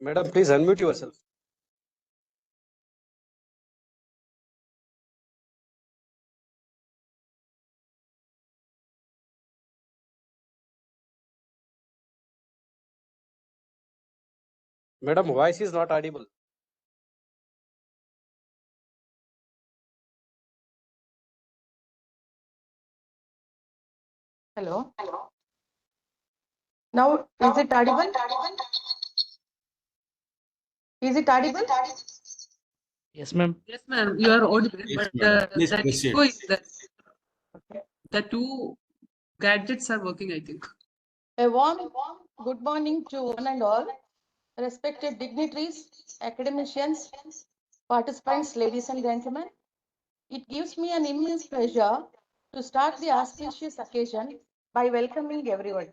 Madam, please unmute yourself. Madam, voice is not audible. Hello. Now, is it audible? Is it audible? Yes, ma'am. Yes, ma'am. You are audible, Yes, but madam. Please that proceed. echo is there. The two gadgets are working, I think. A warm good morning to one and all, respected dignitaries, academicians, participants, ladies and gentlemen. It gives me an immense pleasure to start the auspicious occasion by welcoming everyone.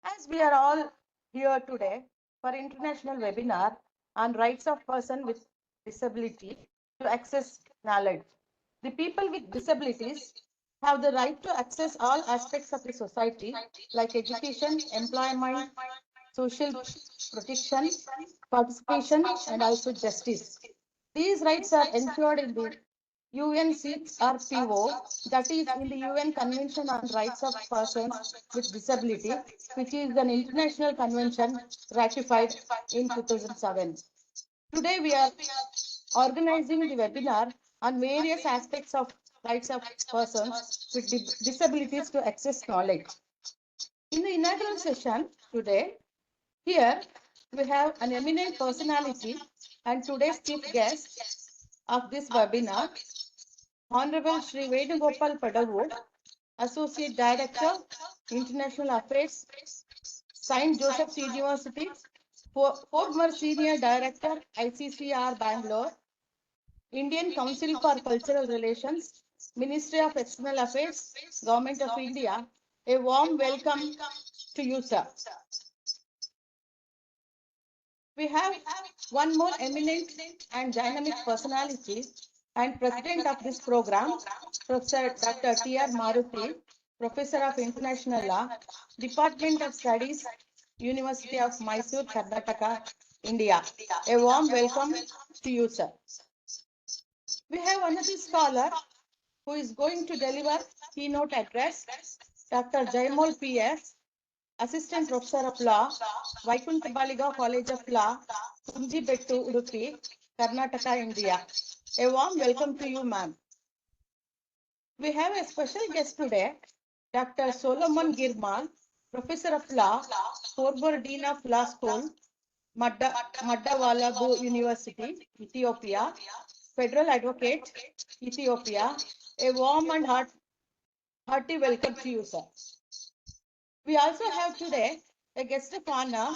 As we are all here today for international webinar on rights of person with disability to access knowledge. The people with disabilities have the right to access all aspects of the society like education, employment, social protection, participation, and also justice. These rights are ensured in the UNCRPO, that is in the UN Convention on Rights of Persons with Disability, which is an international convention ratified in 2007. Today we are organizing the webinar on various aspects of rights of persons with disabilities to access knowledge. In the inaugural session today, here we have an eminent personality and today's chief guest of this webinar, Honorable Shri Venugopal Padavu, Associate Director, International Affairs, St. Joseph's University, former Senior Director, ICCR Bangalore, Indian Council for Cultural Relations, Ministry of External Affairs, Government of India. A warm welcome to you, sir. We have one more eminent and dynamic personality and president of this program, Professor Dr. T.R. Maruti, Professor of International Law, Department of Studies, University of Mysore, Karnataka, India. A warm welcome to you, sir. We have another scholar who is going to deliver keynote address, Dr. Jayamal P.S., Assistant Professor of Law, Vaikuntha Baliga College of Law, Kunjibettu, Udupi, Karnataka, India. A warm welcome to you, ma'am. We have a special guest today, Dr. Solomon Girma, Professor of Law, former Dean of Law School, Maddawalabu University, Ethiopia, Federal Advocate, Ethiopia. A warm and hearty welcome to you, sir. We also have today a guest of honor,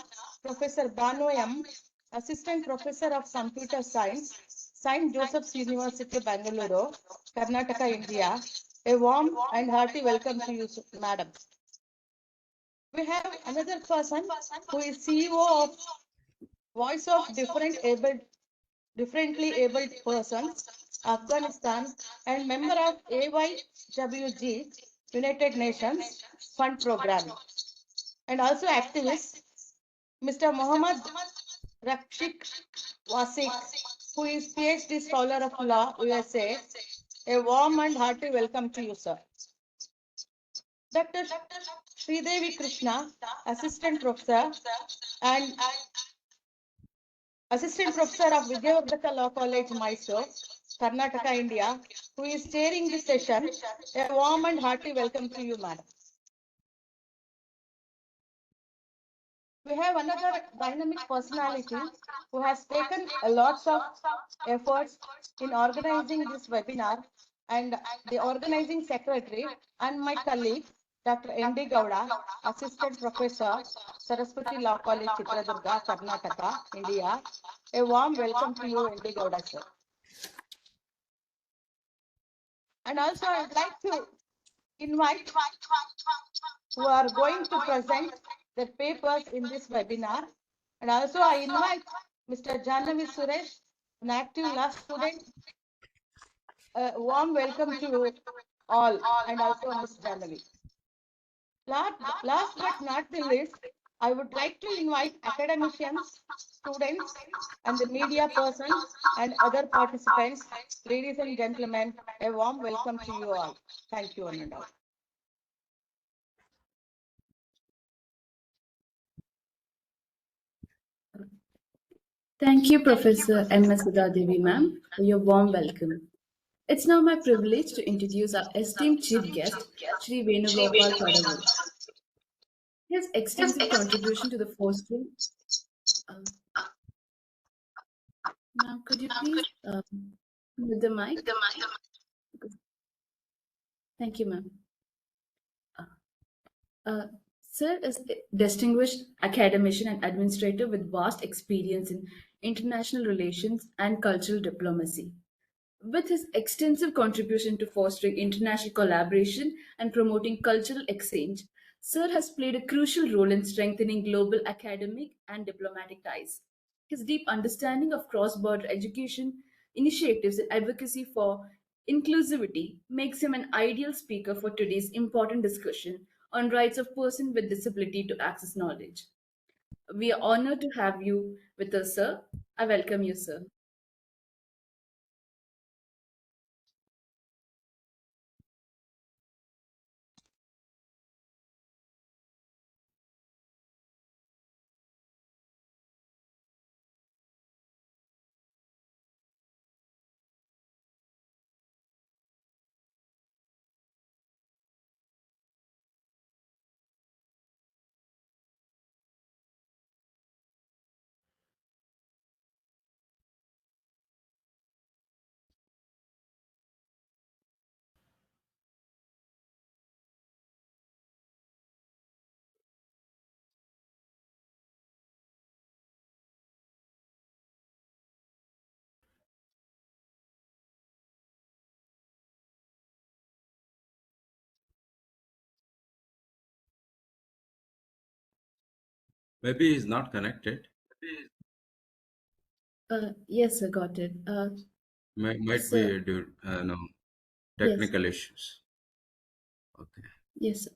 Professor Banu M., Assistant Professor of Computer Science, St. Joseph's University, Bangalore, Karnataka, India. A warm and hearty welcome to you, madam. We have another person who is CEO of Voice of Differently Abled Persons, Afghanistan, and member of AYWG, United Nations Fund Program, and also activist, Mr. Mohammad Rakshik Wasik, who is PhD Scholar of Law, USA. A warm and hearty welcome to you, sir. Dr. Sridevi Krishna, Assistant Professor and Assistant Professor of Vidyavardhaka Law College, Mysore, Karnataka, India, who is chairing this session. A warm and hearty welcome to you, madam. We have another dynamic personality who has taken a lot of efforts in organizing this webinar, and the organizing secretary and my colleague, Dr. N.D. Gowda, Assistant Professor, Saraswati Law College, Chitradurga, Karnataka, India. A warm welcome to you, N.D. Gowda, sir. And also I would like to invite who are going to present their papers in this webinar. And also I invite Mr. Jahnavi Suresh, an active law student. A warm welcome to all, and also Ms. Jahnavi. Last but not the least, I would like to invite academicians, students, and the media persons and other participants. Ladies and gentlemen, a warm welcome to you all. Thank you, one and all. Thank you, Professor M.S. Devi, ma'am, for your warm welcome. It's now my privilege to introduce our esteemed chief guest, Shri Venugopal Kadavu. His extensive contribution to the fostering. Uh, Ma'am, could you please mute the mic? Thank you, ma'am. Sir is a distinguished academician and administrator with vast experience in international relations and cultural diplomacy. With his extensive contribution to fostering international collaboration and promoting cultural exchange, Sir has played a crucial role in strengthening global academic and diplomatic ties. His deep understanding of cross border education initiatives and advocacy for inclusivity makes him an ideal speaker for today's important discussion on rights of persons with disability to access knowledge. We are honored to have you with us, sir. I welcome you, sir. Maybe he's not connected. Yes, I got it. Might Sir, be due, no, yes, technical issues. Okay. yes, sir.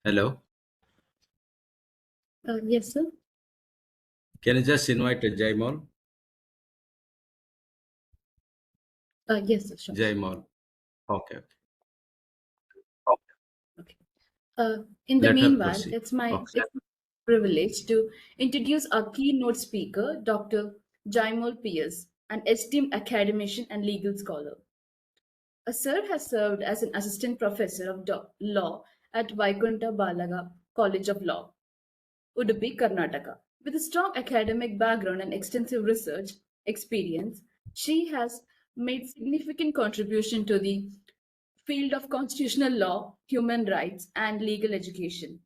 Hello. Yes, sir. Can you just invite Jaimal? Yes, sir, sure. Jaimal. Okay. Okay. In the Let her meanwhile, proceed. it's my Okay. privilege to introduce our keynote speaker, Dr. Jaimol Pierce, an esteemed academician and legal scholar. Sir has served as an assistant professor of law at Vaikunta Balaga College of Law, Udupi, Karnataka. With a strong academic background and extensive research experience, she has made significant contribution to the field of constitutional law, human rights, and legal education.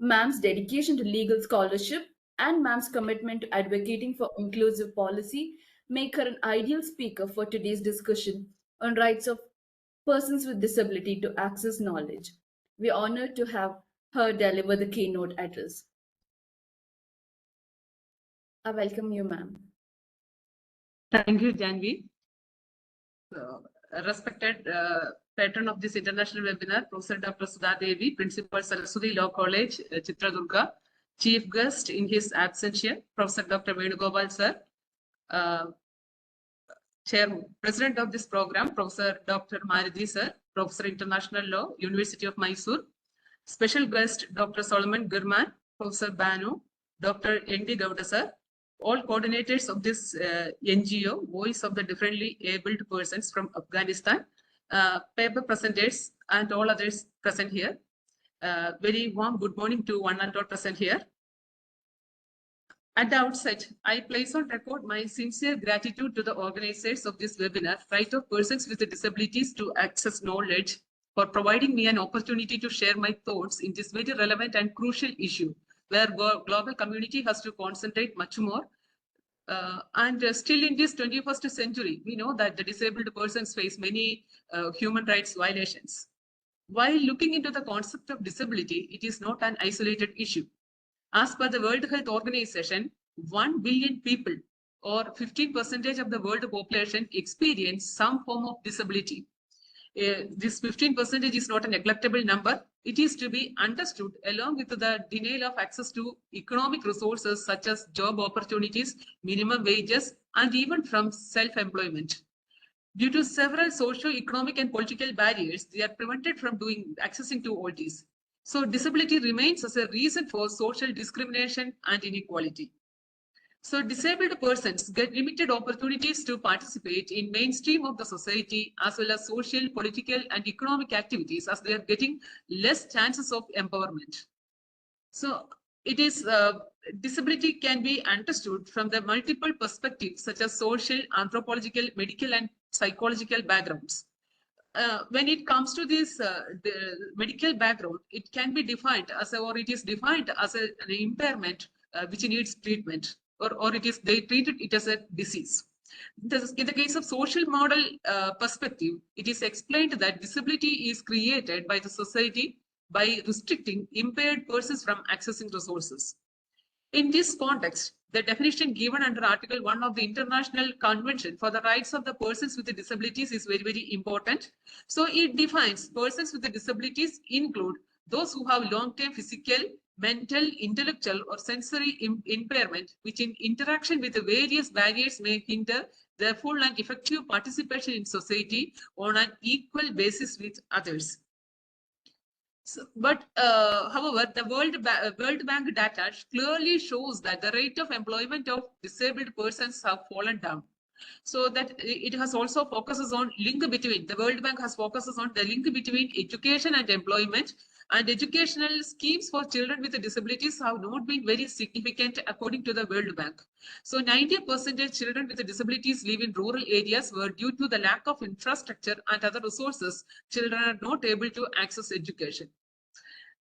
Ma'am's dedication to legal scholarship and Ma'am's commitment to advocating for inclusive policy make her an ideal speaker for today's discussion on rights of persons with disability to access knowledge. We are honored to have her deliver the keynote address. I welcome you, ma'am. Thank you, Janvi. So, respected patron of this international webinar, Professor Dr. Sudha Devi, Principal Saraswati Law College, Chitradurga, Chief Guest in his absentia, Professor Dr. Venugopal Sir, President of this program, Professor Dr. Maruti Sir, Professor International Law, University of Mysore, Special Guest Dr. Solomon Gurman, Professor Banu, Dr. N.D. Gowda Sir, all coordinators of this NGO, Voice of the Differently Abled Persons from Afghanistan, paper presenters, and all others present here. Very warm good morning to one and all present here. At the outset, I place on record my sincere gratitude to the organizers of this webinar, Right of Persons with Disabilities to Access Knowledge, for providing me an opportunity to share my thoughts in this very relevant and crucial issue, where global community has to concentrate much more. Still in this 21st century, we know that the disabled persons face many human rights violations. While looking into the concept of disability, it is not an isolated issue. As per the World Health Organization, 1 billion people or 15% of the world population experience some form of disability. This 15% is not a neglectable number. It is to be understood along with the denial of access to economic resources such as job opportunities, minimum wages, and even from self-employment. Due to several socio-economic and political barriers, they are prevented from accessing to all these. So disability remains as a reason for social discrimination and inequality. So disabled persons get limited opportunities to participate in mainstream of the society as well as social, political, and economic activities, as they are getting less chances of empowerment. So it is disability can be understood from the multiple perspectives such as social, anthropological, medical, and psychological backgrounds. When it comes to this the medical background, it can be defined as it is defined as an impairment which needs treatment, or they treated it as a disease. In the case of social model perspective, it is explained that disability is created by the society by restricting impaired persons from accessing resources. In this context, the definition given under Article 1 of the International Convention for the Rights of the Persons with Disabilities is very, very important. So it defines persons with disabilities include those who have long-term physical, mental, intellectual, or sensory impairment, which in interaction with the various barriers may hinder their full and effective participation in society on an equal basis with others. So, however, the World Bank data clearly shows that the rate of employment of disabled persons have fallen down. So that it has also focuses on link between, the World Bank has focuses on the link between education and employment, and educational schemes for children with disabilities have not been very significant according to the World Bank. So 90% of children with disabilities live in rural areas where due to the lack of infrastructure and other resources, children are not able to access education.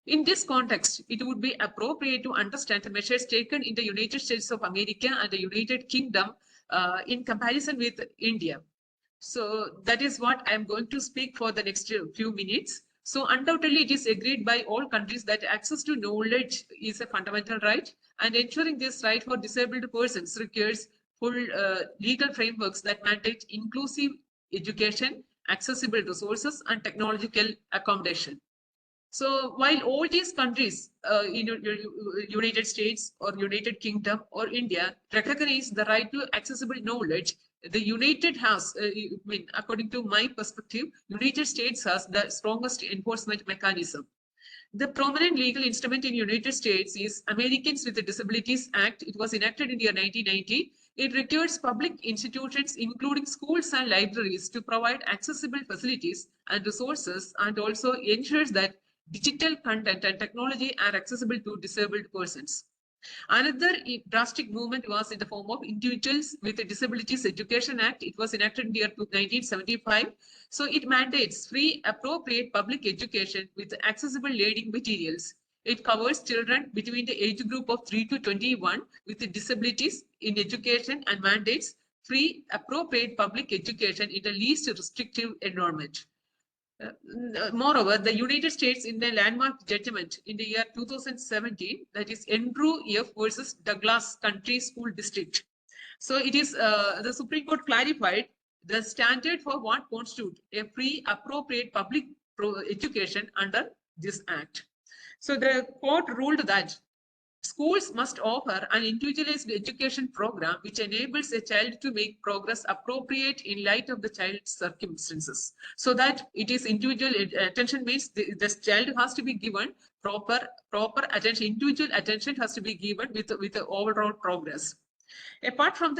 In this context, it would be appropriate to understand the measures taken in the United States of America and the United Kingdom in comparison with India. So that is what I'm going to speak for the next few minutes. So undoubtedly, it is agreed by all countries that access to knowledge is a fundamental right, and ensuring this right for disabled persons requires full legal frameworks that mandate inclusive education, accessible resources, and technological accommodation. So while all these countries in United States or United Kingdom or India recognize the right to accessible knowledge, the United has, according to my perspective, United States has the strongest enforcement mechanism. The prominent legal instrument in United States is Americans with Disabilities Act. It was enacted in the year 1990. It requires public institutions, including schools and libraries, to provide accessible facilities and resources, and also ensures that digital content and technology are accessible to disabled persons. Another drastic movement was in the form of Individuals with Disabilities Education Act. It was enacted in the year 1975. So it mandates free, appropriate public education with accessible learning materials. It covers children between the age group of 3 to 21 with disabilities in education and mandates free, appropriate public education in the least restrictive environment. Moreover, the United States in a landmark judgment in the year 2017, that is Andrew F. versus Douglas Country School District. So it is the Supreme Court clarified the standard for what constitutes a free, appropriate public education under this act. So the court ruled that schools must offer an individualized education program which enables a child to make progress appropriate in light of the child's circumstances. So that it is individual attention means the child has to be given proper attention, individual attention has to be given with the overall progress. Apart from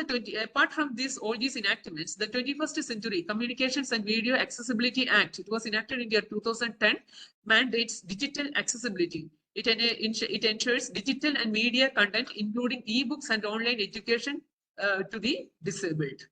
all these enactments, the 21st Century Communications and Video Accessibility Act, it was enacted in the year 2010, mandates digital accessibility. It ensures digital and media content, including e-books and online education to the disabled.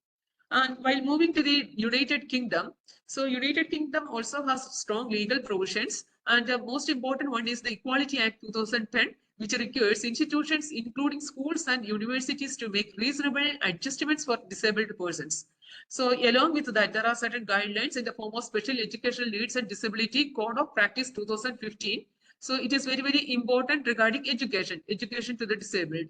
And while moving to the United Kingdom, so United Kingdom also has strong legal provisions, and the most important one is the Equality Act 2010, which requires institutions, including schools and universities, to make reasonable adjustments for disabled persons. So along with that, there are certain guidelines in the form of Special Educational Needs and Disability Code of Practice 2015. So it is very, very important regarding education to the disabled.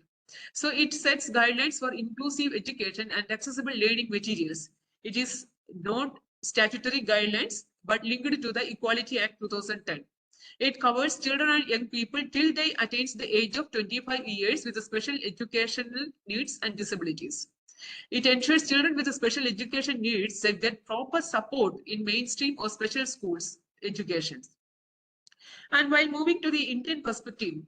So it sets guidelines for inclusive education and accessible learning materials. It is not statutory guidelines, but linked to the Equality Act 2010. It covers children and young people till they attain the age of 25 years with special educational needs and disabilities. It ensures children with special education needs get proper support in mainstream or special schools education. And while moving to the Indian perspective,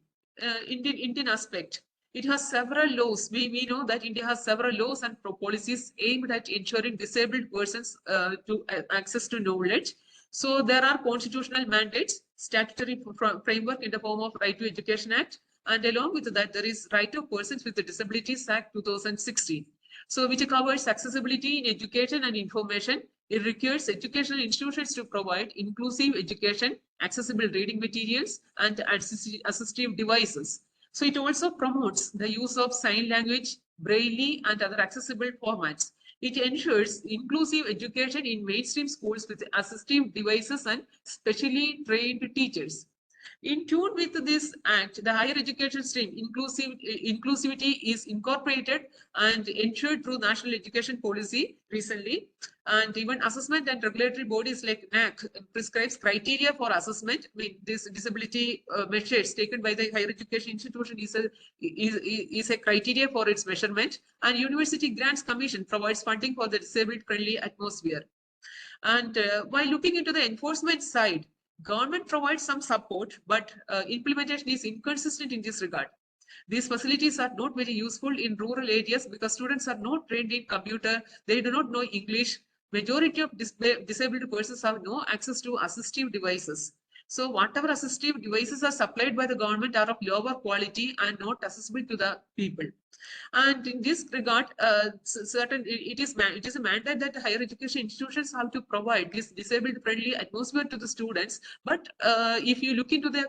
Indian aspect, it has several laws. We know that India has several laws and policies aimed at ensuring disabled persons to access to knowledge. So there are constitutional mandates, statutory framework in the form of Right to Education Act, and along with that, there is Right of Persons with Disabilities Act 2016. So which covers accessibility in education and information. It requires educational institutions to provide inclusive education, accessible reading materials, and assistive devices. So it also promotes the use of sign language, braille, and other accessible formats. It ensures inclusive education in mainstream schools with assistive devices and specially trained teachers. In tune with this act, the higher education stream inclusivity is incorporated and ensured through national education policy recently. And even assessment and regulatory bodies like NAC prescribes criteria for assessment. I mean, this disability measures taken by the higher education institution is a criteria for its measurement. And University Grants Commission provides funding for the disabled-friendly atmosphere. And while looking into the enforcement side, government provides some support, but implementation is inconsistent in this regard. These facilities are not very useful in rural areas because students are not trained in computer. They do not know English. Majority of disabled persons have no access to assistive devices. So whatever assistive devices are supplied by the government are of lower quality and not accessible to the people. And in this regard, it is a mandate that higher education institutions have to provide this disabled-friendly atmosphere to the students. But if you look into the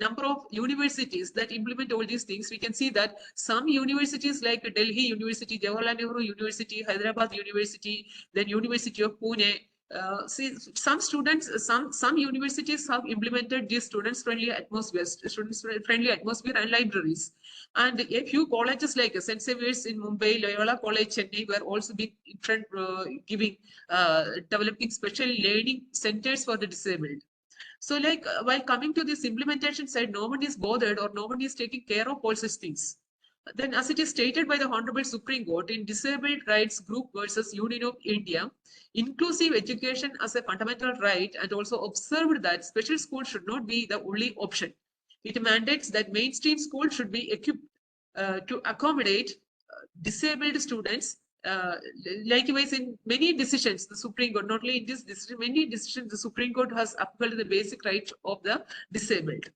number of universities that implement all these things, we can see that some universities like Delhi University, Jawaharlal Nehru University, Hyderabad University, then University of Pune, some universities have implemented these students-friendly atmosphere and libraries. And a few colleges like St. Xavier's in Mumbai, Loyola College, Chennai were also developing special learning centers for the disabled. So while coming to this implementation side, no one is bothered or no one is taking care of all such things. Then as it is stated by the Honorable Supreme Court in Disabled Rights Group versus Union of India, inclusive education as a fundamental right, and also observed that special schools should not be the only option. It mandates that mainstream schools should be equipped to accommodate disabled students. Likewise, in many decisions, the Supreme Court, not only in this decision, many decisions, the Supreme Court has upheld the basic rights of the disabled.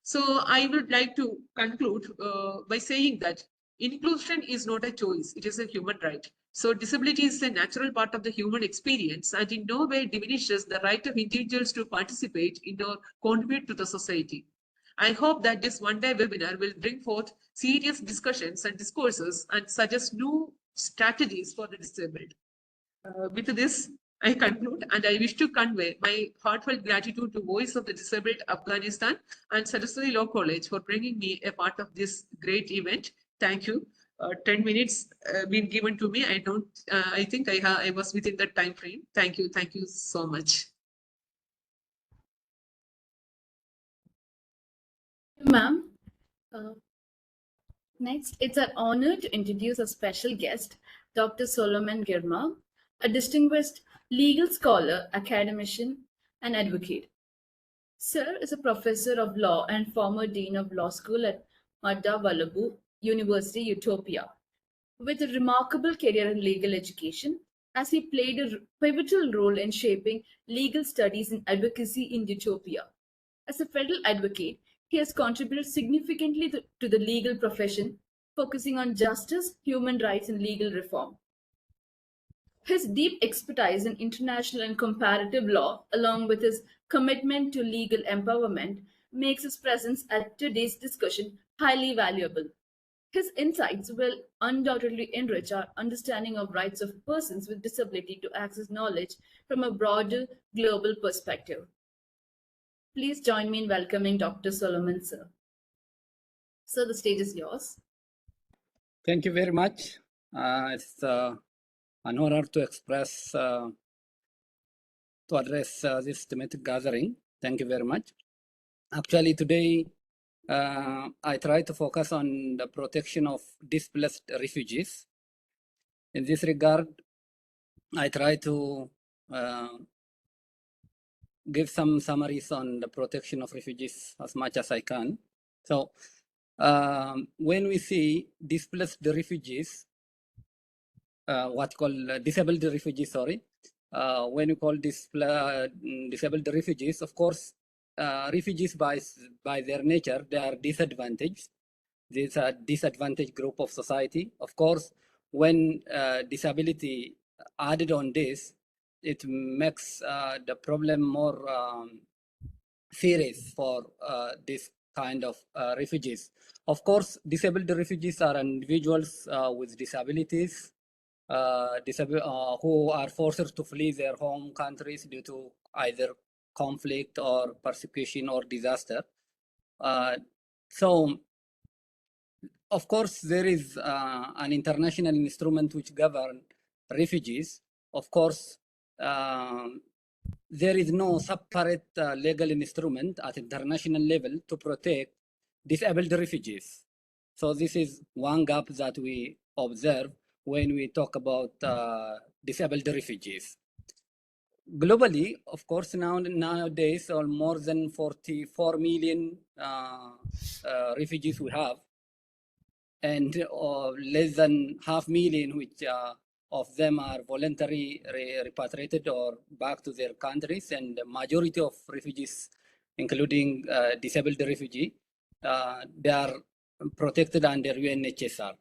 So I would like to conclude by saying that inclusion is not a choice, it is a human right. So disability is a natural part of the human experience and in no way diminishes the right of individuals to participate in or contribute to the society. I hope that this one-day webinar will bring forth serious discussions and discourses and suggest new strategies for the disabled. With this, I conclude, and I wish to convey my heartfelt gratitude to Voice of the Disabled Afghanistan and Saraswati Law College for bringing me a part of this great event. Thank you. 10 minutes been given to me. I think I was within that time frame. Thank you. Thank you so much. Ma'am, next, it's an honor to introduce a special guest, Dr. Solomon Girma, a distinguished legal scholar, academician, and advocate. Sir is a professor of law and former dean of law school at Madda Vallabhu University, Utopia, with a remarkable career in legal education, as he played a pivotal role in shaping legal studies and advocacy in Utopia. As a federal advocate, he has contributed significantly to the legal profession, focusing on justice, human rights, and legal reform. His deep expertise in international and comparative law, along with his commitment to legal empowerment, makes his presence at today's discussion highly valuable. His insights will undoubtedly enrich our understanding of rights of persons with disability to access knowledge from a broader global perspective. Please join me in welcoming Dr. Solomon, sir. Sir, the stage is yours. Thank you very much. It's an honor to address this thematic gathering. Thank you very much. Actually, today I try to focus on the protection of displaced refugees. In this regard, I try to give some summaries on the protection of refugees as much as I can. So, when we see displaced refugees, what call disabled refugees, sorry. When we call disabled refugees, of course, refugees by their nature, they are disadvantaged. These are disadvantaged group of society. Of course, when disability added on this, it makes the problem more serious for this kind of refugees. Of course, disabled refugees are individuals with disabilities who are forced to flee their home countries due to either conflict or persecution or disaster. So, of course, there is an international instrument which governs refugees. Of course, there is no separate legal instrument at international level to protect disabled refugees. So this is one gap that we observe when we talk about disabled refugees. Globally, of course, nowadays, more than 44 million refugees we have, and less than 500,000 which of them are voluntarily repatriated or back to their countries, and the majority of refugees, including disabled refugee, they are protected under UNHCR.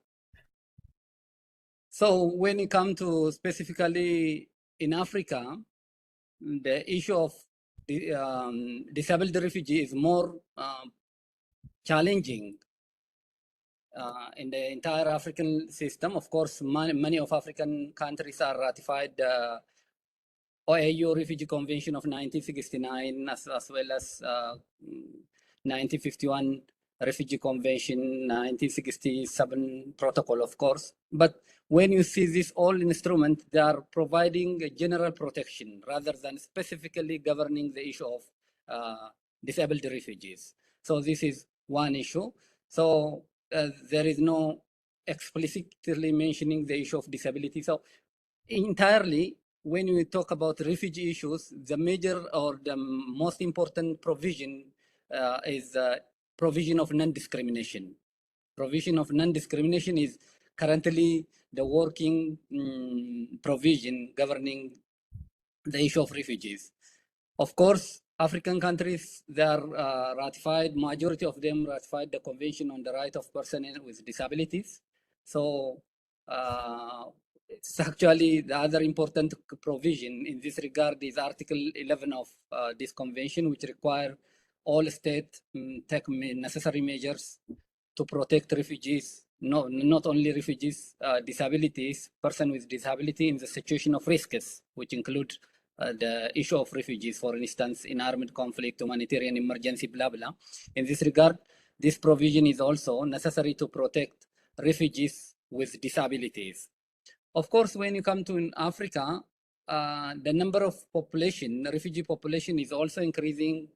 So when it comes to specifically in Africa, the issue of the disabled refugee is more challenging in the entire African system. Of course, many of African countries are ratified the OAU Refugee Convention of 1969 as well as 1951 Refugee Convention, 1967 Protocol, of course. But when you see this all instrument, they are providing a general protection rather than specifically governing the issue of disabled refugees. So this is one issue. So there is no explicitly mentioning the issue of disability. So entirely, when we talk about refugee issues, the major or the most important provision is provision of non-discrimination. Provision of non-discrimination is currently the working provision governing the issue of refugees. Of course, African countries, they are ratified, majority of them ratified the Convention on the Right of Persons with Disabilities. So it's actually the other important provision in this regard is Article 11 of this convention, which require all states take necessary measures to protect refugees, not only refugees, disabilities, person with disability in the situation of risks, which include the issue of refugees, for instance, in armed conflict, humanitarian emergency, blah, blah. In this regard, this provision is also necessary to protect refugees with disabilities. Of course, when you come to Africa, the number of population, refugee population is also increasing.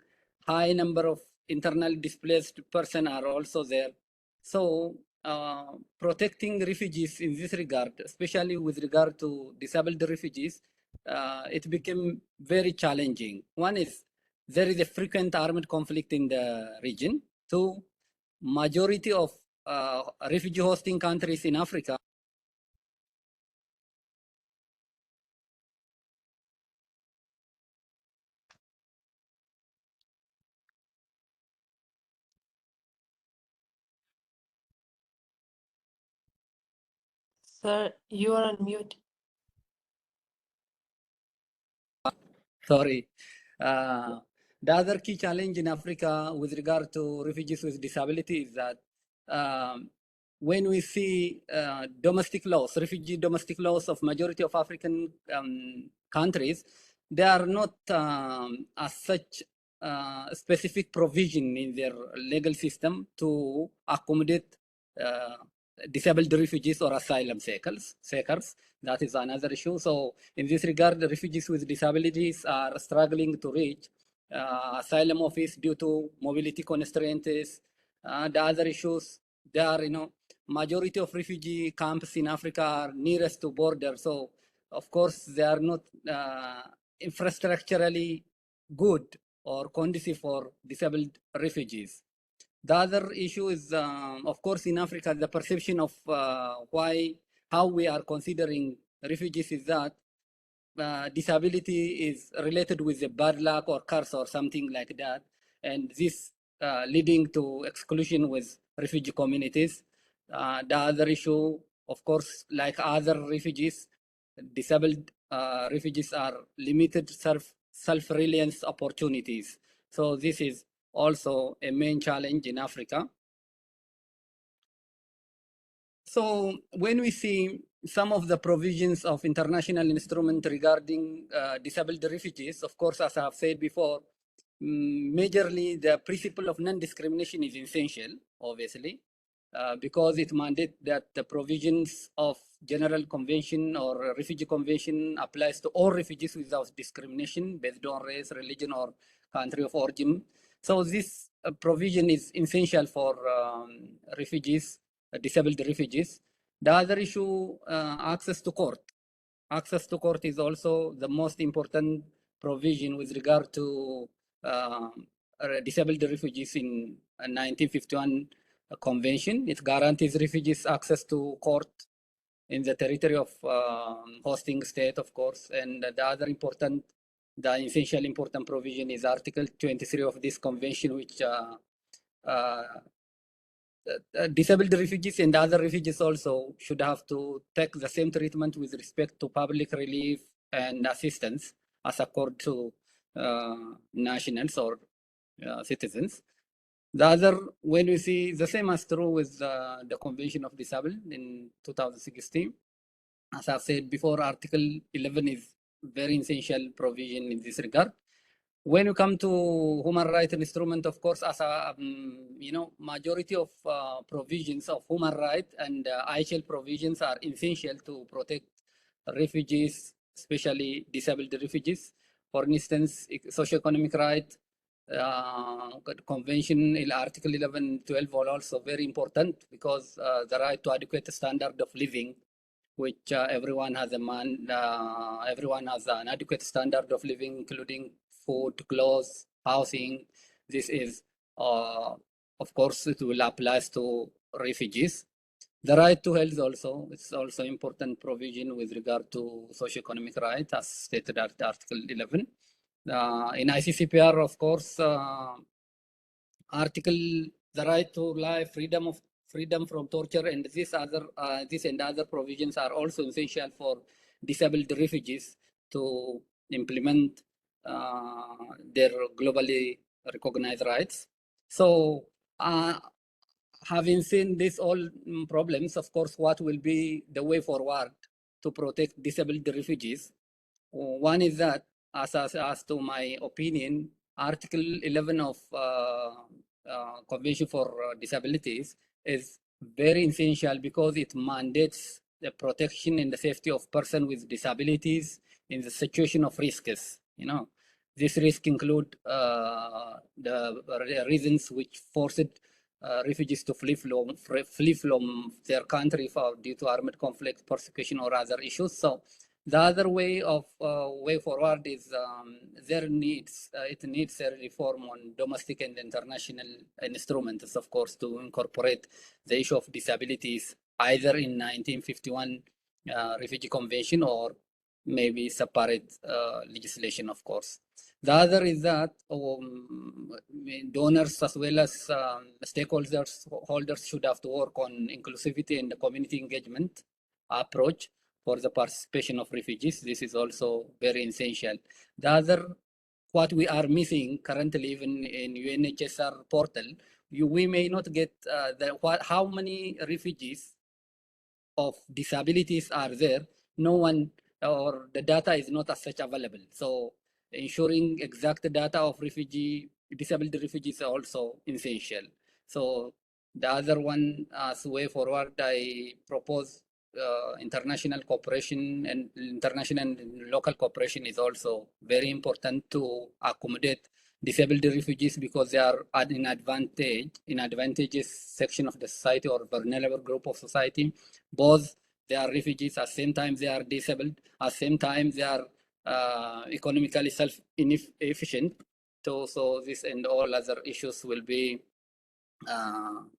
High number of internally displaced persons are also there. So protecting refugees in this regard, especially with regard to disabled refugees, it became very challenging. One is there is a frequent armed conflict in the region. Two, majority of refugee hosting countries in Africa Sir, you are on mute. Sorry. The other key challenge in Africa with regard to refugees with disability is that when we see domestic laws, refugee domestic laws of majority of African countries, they are not as such specific provision in their legal system to accommodate disabled refugees or asylum seekers. That is another issue. So in this regard, the refugees with disabilities are struggling to reach asylum office due to mobility constraints. The other issues, there are, majority of refugee camps in Africa are nearest to border. So of course, they are not infrastructurally good or conducive for disabled refugees. The other issue is, of course, in Africa, the perception of how we are considering refugees is that disability is related with a bad luck or curse or something like that. And this leading to exclusion with refugee communities. The other issue, of course, like other refugees, disabled refugees are limited self-reliance opportunities. So this is also a main challenge in Africa. So when we see some of the provisions of international instrument regarding disabled refugees, of course, as I have said before, majorly the principle of non-discrimination is essential, obviously, because it mandates that the provisions of General Convention or Refugee Convention applies to all refugees without discrimination based on race, religion, or country of origin. So this provision is essential for refugees, disabled refugees. The other issue, access to court. Access to court is also the most important provision with regard to disabled refugees in 1951 convention. It guarantees refugees access to court in the territory of hosting state, of course. And the other important, the essential important provision is Article 23 of this convention, which disabled refugees and other refugees also should have to take the same treatment with respect to public relief and assistance as accorded to nationals or citizens. The other, when we see the same as true with the Convention of Disabled in 2016, as I've said before, Article 11 is very essential provision in this regard. When you come to human rights instrument, of course, as a majority of provisions of human rights and IHL provisions are essential to protect refugees, especially disabled refugees. For instance, socioeconomic rights, convention Article 11, 12 are also very important because the right to adequate standard of living, which everyone has everyone has an adequate standard of living, including food, clothes, housing. This is, of course, it will apply to refugees. The right to health also, it's also important provision with regard to socioeconomic rights as stated at Article 11. In ICCPR, of course, the right to life, freedom from torture, and this and other provisions are also essential for disabled refugees to implement their globally recognized rights. So having seen these all problems, of course, what will be the way forward to protect disabled refugees? One is that, as to my opinion, Article 11 of Convention for Disabilities is very essential because it mandates the protection and the safety of persons with disabilities in the situation of risks. You know, this risk include the reasons which forced refugees to flee from their country due to armed conflict, persecution, or other issues. So the other way forward is it needs a reform on domestic and international instruments, of course, to incorporate the issue of disabilities either in 1951 Refugee Convention or maybe separate legislation, of course. The other is that donors as well as stakeholders should have to work on inclusivity and the community engagement approach for the participation of refugees. This is also very essential. The other, what we are missing currently, even in UNHCR portal, we may not get how many refugees of disabilities are there. No one, or the data is not as such available. So ensuring exact data of disabled refugees is also essential. So the other one, as way forward, I propose international cooperation, and international and local cooperation is also very important to accommodate disabled refugees because they are in advantageous section of the society or vulnerable group of society. Both they are refugees, at the same time they are disabled, at the same time they are economically self-inefficient. So this and all other issues will be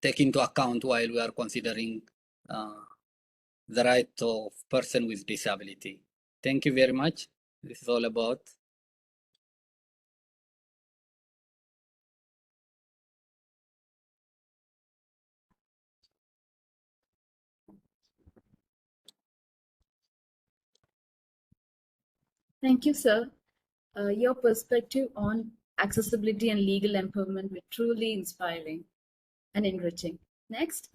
taken into account while we are considering the right of person with disability. Thank you very much. This is all about. Thank you, sir. Your perspective on accessibility and legal empowerment were truly inspiring and enriching. Next,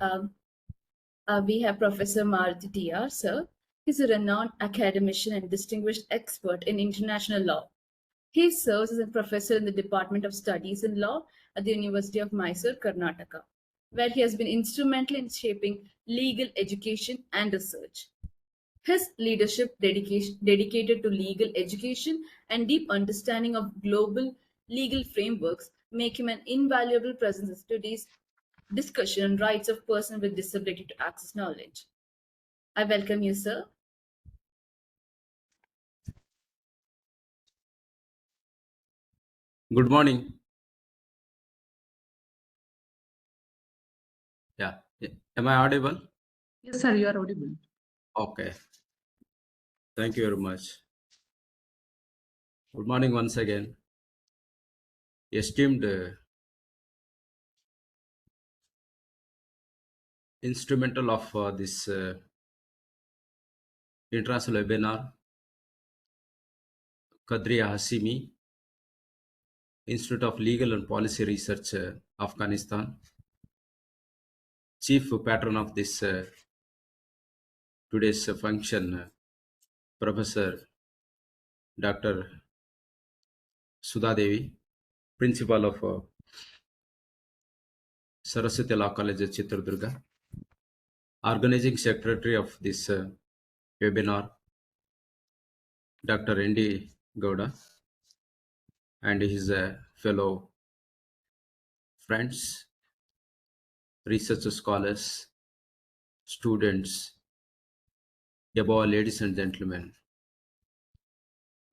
we have Professor Maruti T.R., sir. He's a renowned academician and distinguished expert in international law. He serves as a professor in the Department of Studies in Law at the University of Mysore, Karnataka, where he has been instrumental in shaping legal education and research. His leadership dedicated to legal education and deep understanding of global legal frameworks make him an invaluable presence in today's discussion on rights of persons with disability to access knowledge. I welcome you, sir. Good morning. Yeah. Am I audible? Yes, sir, you are audible. Okay. Thank you very much. Good morning once again. Esteemed instrumental of this international webinar, Kadriya Hasimi, Institute of Legal and Policy Research, Afghanistan, Chief Patron of this today's function, Professor Dr. Sudha Devi, Principal of Saraswati Law College, Chitradurga, Organizing Secretary of this webinar, Dr. N.D. Gowda, and his fellow friends, research scholars, students, above all, ladies and gentlemen.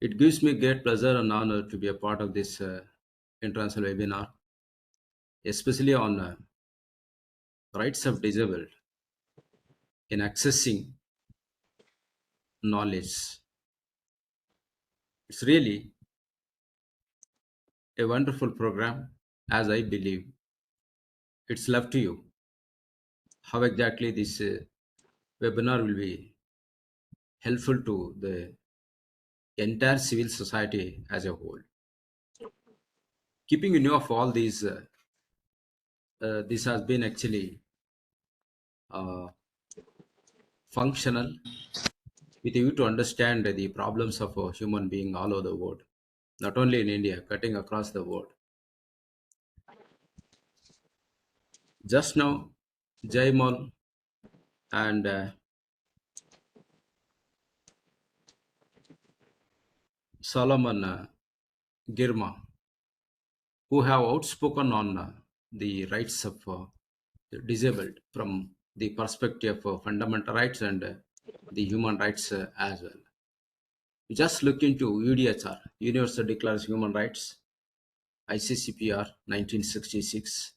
It gives me great pleasure and honor to be a part of this international webinar, especially on rights of disabled in accessing knowledge. It's really a wonderful program, as I believe. It's left to you how exactly this webinar will be helpful to the entire civil society as a whole. Keeping in view of all these, this has been actually uh, functional with a view to understand the problems of a human being all over the world, not only in India, cutting across the world. Just now, Jaimal and Solomon Girma, who have outspoken on the rights of the disabled from the perspective of fundamental rights and the human rights as well. You just look into UDHR, Universal Declaration of Human Rights, ICCPR 1966,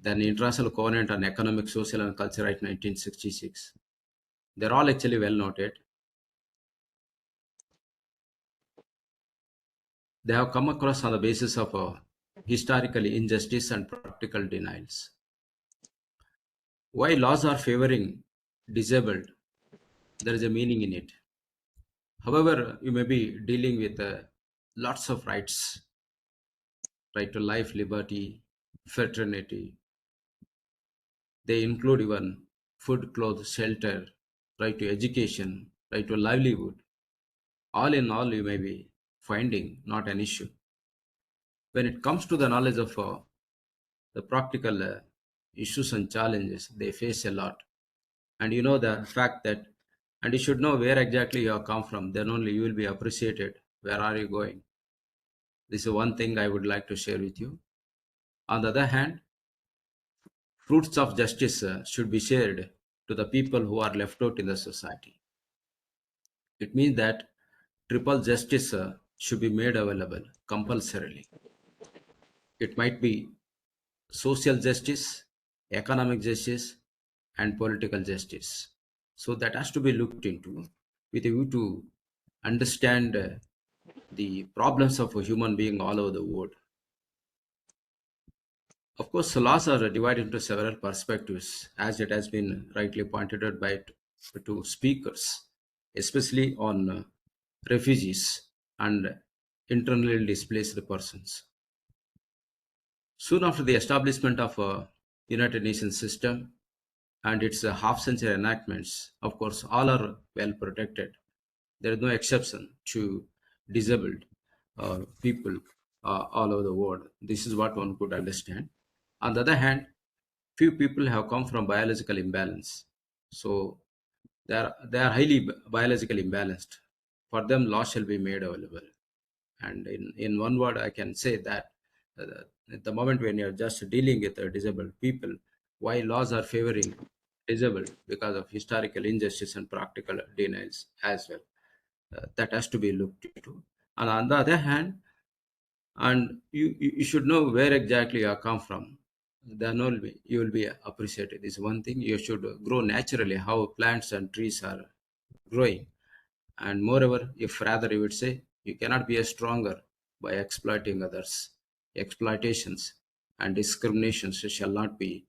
then International Covenant on Economic, Social and Cultural Rights 1966. They're all actually well noted. They have come across on the basis of historical injustice and practical denials. Why laws are favoring disabled, there is a meaning in it. However, you may be dealing with lots of rights, right to life, liberty, fraternity. They include even food, clothes, shelter, right to education, right to livelihood. All in all, you may be finding not an issue. When it comes to the knowledge of the practical issues and challenges, they face a lot. And you know the fact that, and you should know where exactly you have come from, then only you will be appreciated. Where are you going? This is one thing I would like to share with you. On the other hand, fruits of justice should be shared to the people who are left out in the society. It means that triple justice should be made available compulsorily. It might be social justice, economic justice, and political justice. So that has to be looked into with a view to understand the problems of a human being all over the world. Of course, laws are divided into several perspectives, as it has been rightly pointed out by two speakers, especially on refugees and internally displaced persons. Soon after the establishment of a United Nations system and its half-century enactments, of course, all are well protected. There is no exception to disabled people all over the world. This is what one could understand. On the other hand, few people have come from biological imbalance. So they are highly biologically imbalanced. For them, law shall be made available. And in one word, I can say that at the moment when you're just dealing with disabled people, why laws are favoring disabled because of historical injustice and practical denials as well. That has to be looked into. And on the other hand, and you should know where exactly you have come from, then only you will be appreciated. This is one thing. You should grow naturally how plants and trees are growing. And moreover, if rather you would say, you cannot be a stronger by exploiting others. Exploitations and discriminations shall not be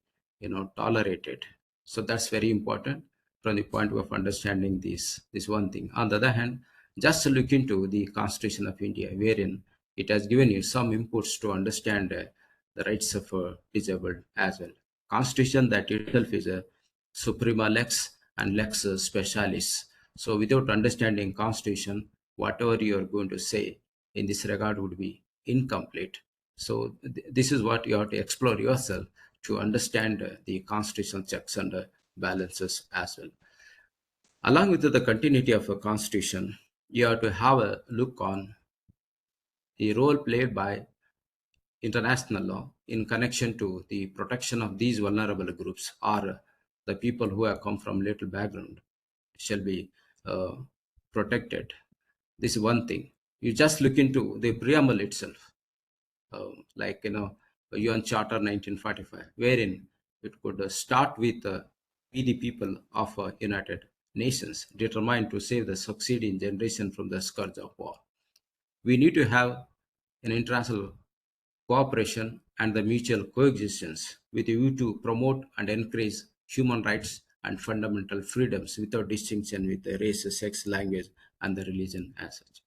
tolerated. So that's very important from the point of understanding this one thing. On the other hand, just look into the Constitution of India, wherein it has given you some inputs to understand the rights of disabled as well. Constitution that itself is a suprema lex and lex specialis. So without understanding Constitution, whatever you are going to say in this regard would be incomplete. So this is what you have to explore yourself to understand the constitutional checks and balances as well. Along with the continuity of a constitution, you have to have a look on the role played by international law in connection to the protection of these vulnerable groups or the people who have come from little background shall be protected. This is one thing. You just look into the preamble itself, like UN Charter 1945, wherein it could start with we the people of United Nations determined to save the succeeding generation from the scourge of war. We need to have an international cooperation and the mutual coexistence with a view to promote and encourage human rights and fundamental freedoms without distinction with the race, sex, language, and the religion as such.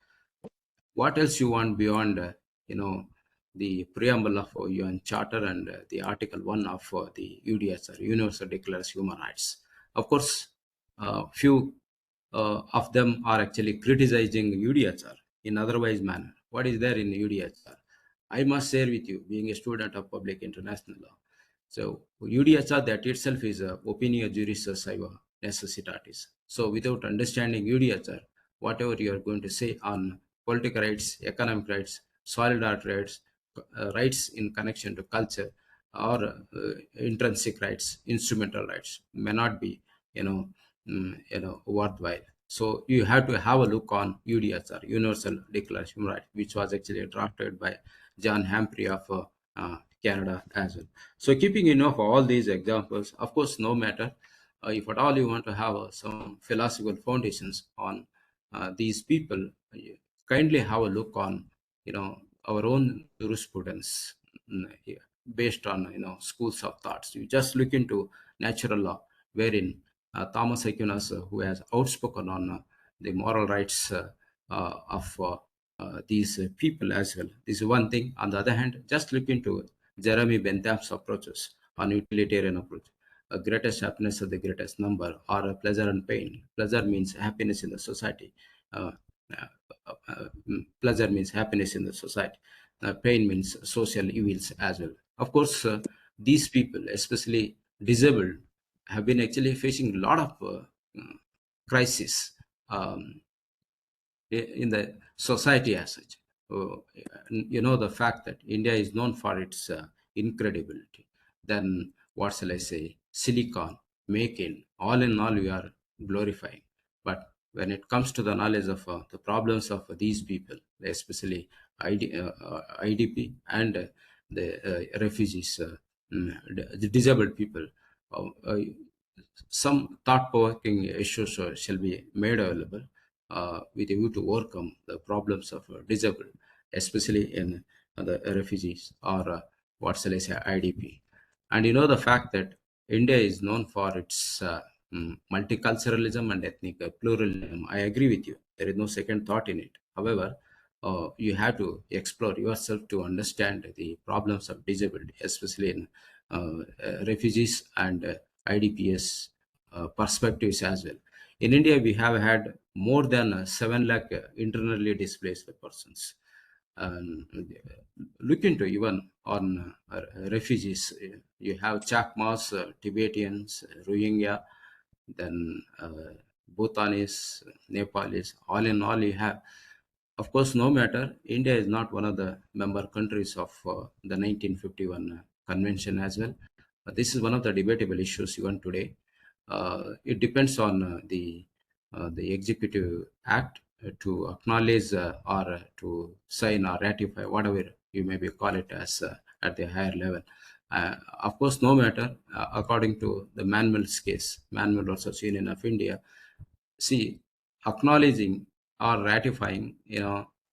What else you want beyond, the preamble of UN Charter and the Article 1 of the UDHR, Universal Declaration of Human Rights. Of course, few of them are actually criticizing UDHR in otherwise manner. What is there in UDHR? I must share with you, being a student of public international law. So UDHR that itself is a opinio juris saeva necessitatis. So without understanding UDHR, whatever you are going to say on political rights, economic rights, solidarity rights, rights in connection to culture, or intrinsic rights, instrumental rights may not be, worthwhile. So you have to have a look on UDHR, Universal Declaration of Human Rights, which was actually drafted by John Humphrey of Canada as well. So keeping enough all these examples, of course, no matter if at all you want to have some philosophical foundations on these people, kindly have a look on, our own jurisprudence, based on, schools of thoughts. You just look into natural law, wherein Thomas Aquinas, who has outspoken on the moral rights of these people as well. This is one thing. On the other hand, just look into Jeremy Bentham's approaches on utilitarian approach. Greatest happiness of the greatest number, or pleasure and pain. Pleasure means happiness in the society. Uh, Pleasure means happiness in the society. Pain means social evils as well. Of course, these people, especially disabled, have been actually facing a lot of crisis in the society as such. The fact that India is known for its incredibility. Then what shall I say? Silicon, making, all in all, we are glorifying. But when it comes to the knowledge of the problems of these people, especially IDP and the refugees, the disabled people, some thought-provoking issues shall be made available with a view to overcome the problems of disabled, especially in the refugees, or what shall I say, IDP. And the fact that India is known for its multiculturalism and ethnic pluralism. I agree with you. There is no second thought in it. However, you have to explore yourself to understand the problems of disability, especially in refugees and IDPs perspectives as well. In India, we have had more than 7 lakh internally displaced persons. Look into even on refugees. You have Chakmas, Tibetans, Rohingya, then Bhutanese, Nepalese. All in all, you have. Of course, no matter, India is not one of the member countries of the 1951 convention as well. This is one of the debatable issues even today. It depends on the executive act to acknowledge or to sign or ratify, whatever you maybe call it as at the higher level. Of course, no matter, according to the Manuel's case, Manuel versus Union of India, see, acknowledging or ratifying,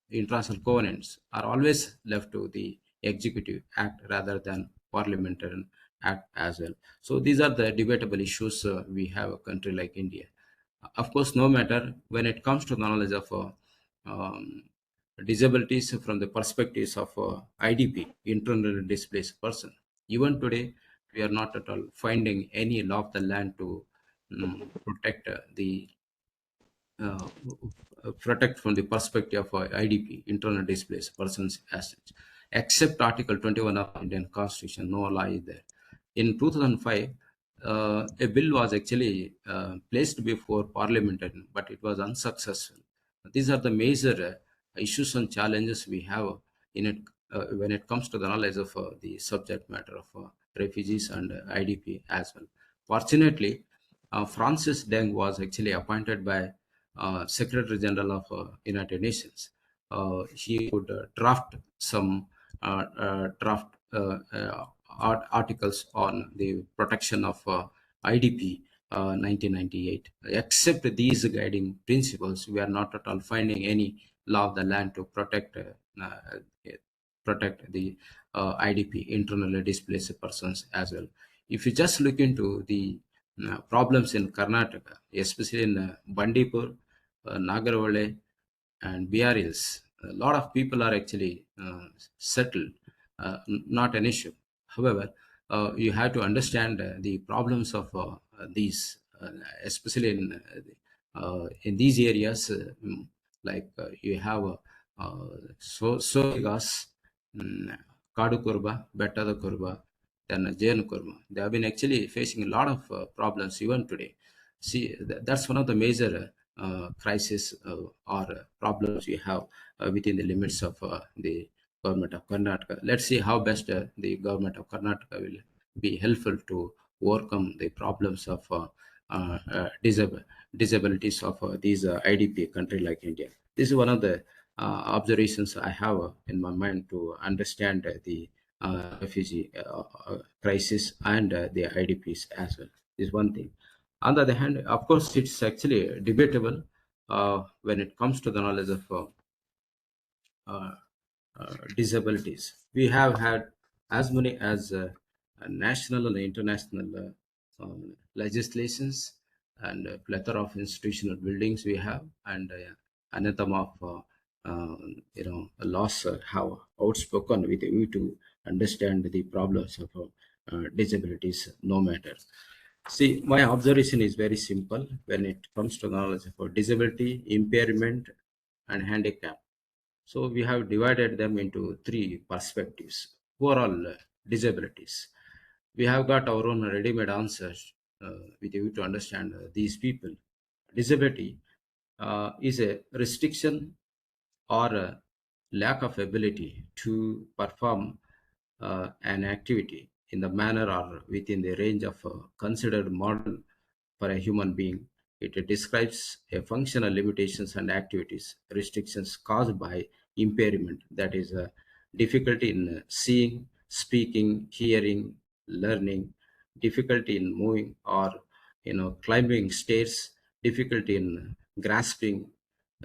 international covenants are always left to the executive act rather than parliamentary act as well. So these are the debatable issues we have a country like India. Of course, no matter when it comes to the knowledge of disabilities from the perspectives of IDP, internally displaced person, even today, we are not at all finding any law of the land to protect uh, protect from the perspective of IDP, internal displaced persons as such. Except Article 21 of Indian Constitution, no law is there. In 2005, a bill was actually placed before Parliament, but it was unsuccessful. These are the major issues and challenges we have in it when it comes to the knowledge of the subject matter of refugees and IDP as well. Fortunately, Francis Deng was actually appointed by Secretary General of United Nations. He would draft some articles on the protection of IDP 1998. Except these guiding principles, we are not at all finding any law of the land to protect the IDP, internally displaced persons as well. If you just look into the problems in Karnataka, especially in Bandipur, Nagarvale, and BRLs, a lot of people are actually settled. not an issue. However, you have to understand the problems of these, especially in these areas, like you have gas, Kadu Kurba, Betta Kurba, then Jain Kurma. They have been actually facing a lot of problems even today. See, that's one of the major crisis or problems we have within the limits of the government of Karnataka. Let's see how best the government of Karnataka will be helpful to overcome the problems of disabilities of these IDP country like India. This is one of the observations I have in my mind to understand the refugee crisis and the IDPs as well. Is one thing. On the other hand, of course, it's actually debatable when it comes to the knowledge of uh, disabilities. We have had as many as national and international legislations and a plethora of institutional buildings we have, and another of laws have outspoken with a view to understand the problems of disabilities, no matter. See, my observation is very simple when it comes to knowledge of disability, impairment, and handicap. So we have divided them into three perspectives. Overall disabilities. We have got our own ready-made answers with you to understand these people. Disability is a restriction or a lack of ability to perform an activity in the manner or within the range of a considered model for a human being. It describes a functional limitations and activities, restrictions caused by impairment, that is difficulty in seeing, speaking, hearing, learning, difficulty in moving or climbing stairs, difficulty in grasping,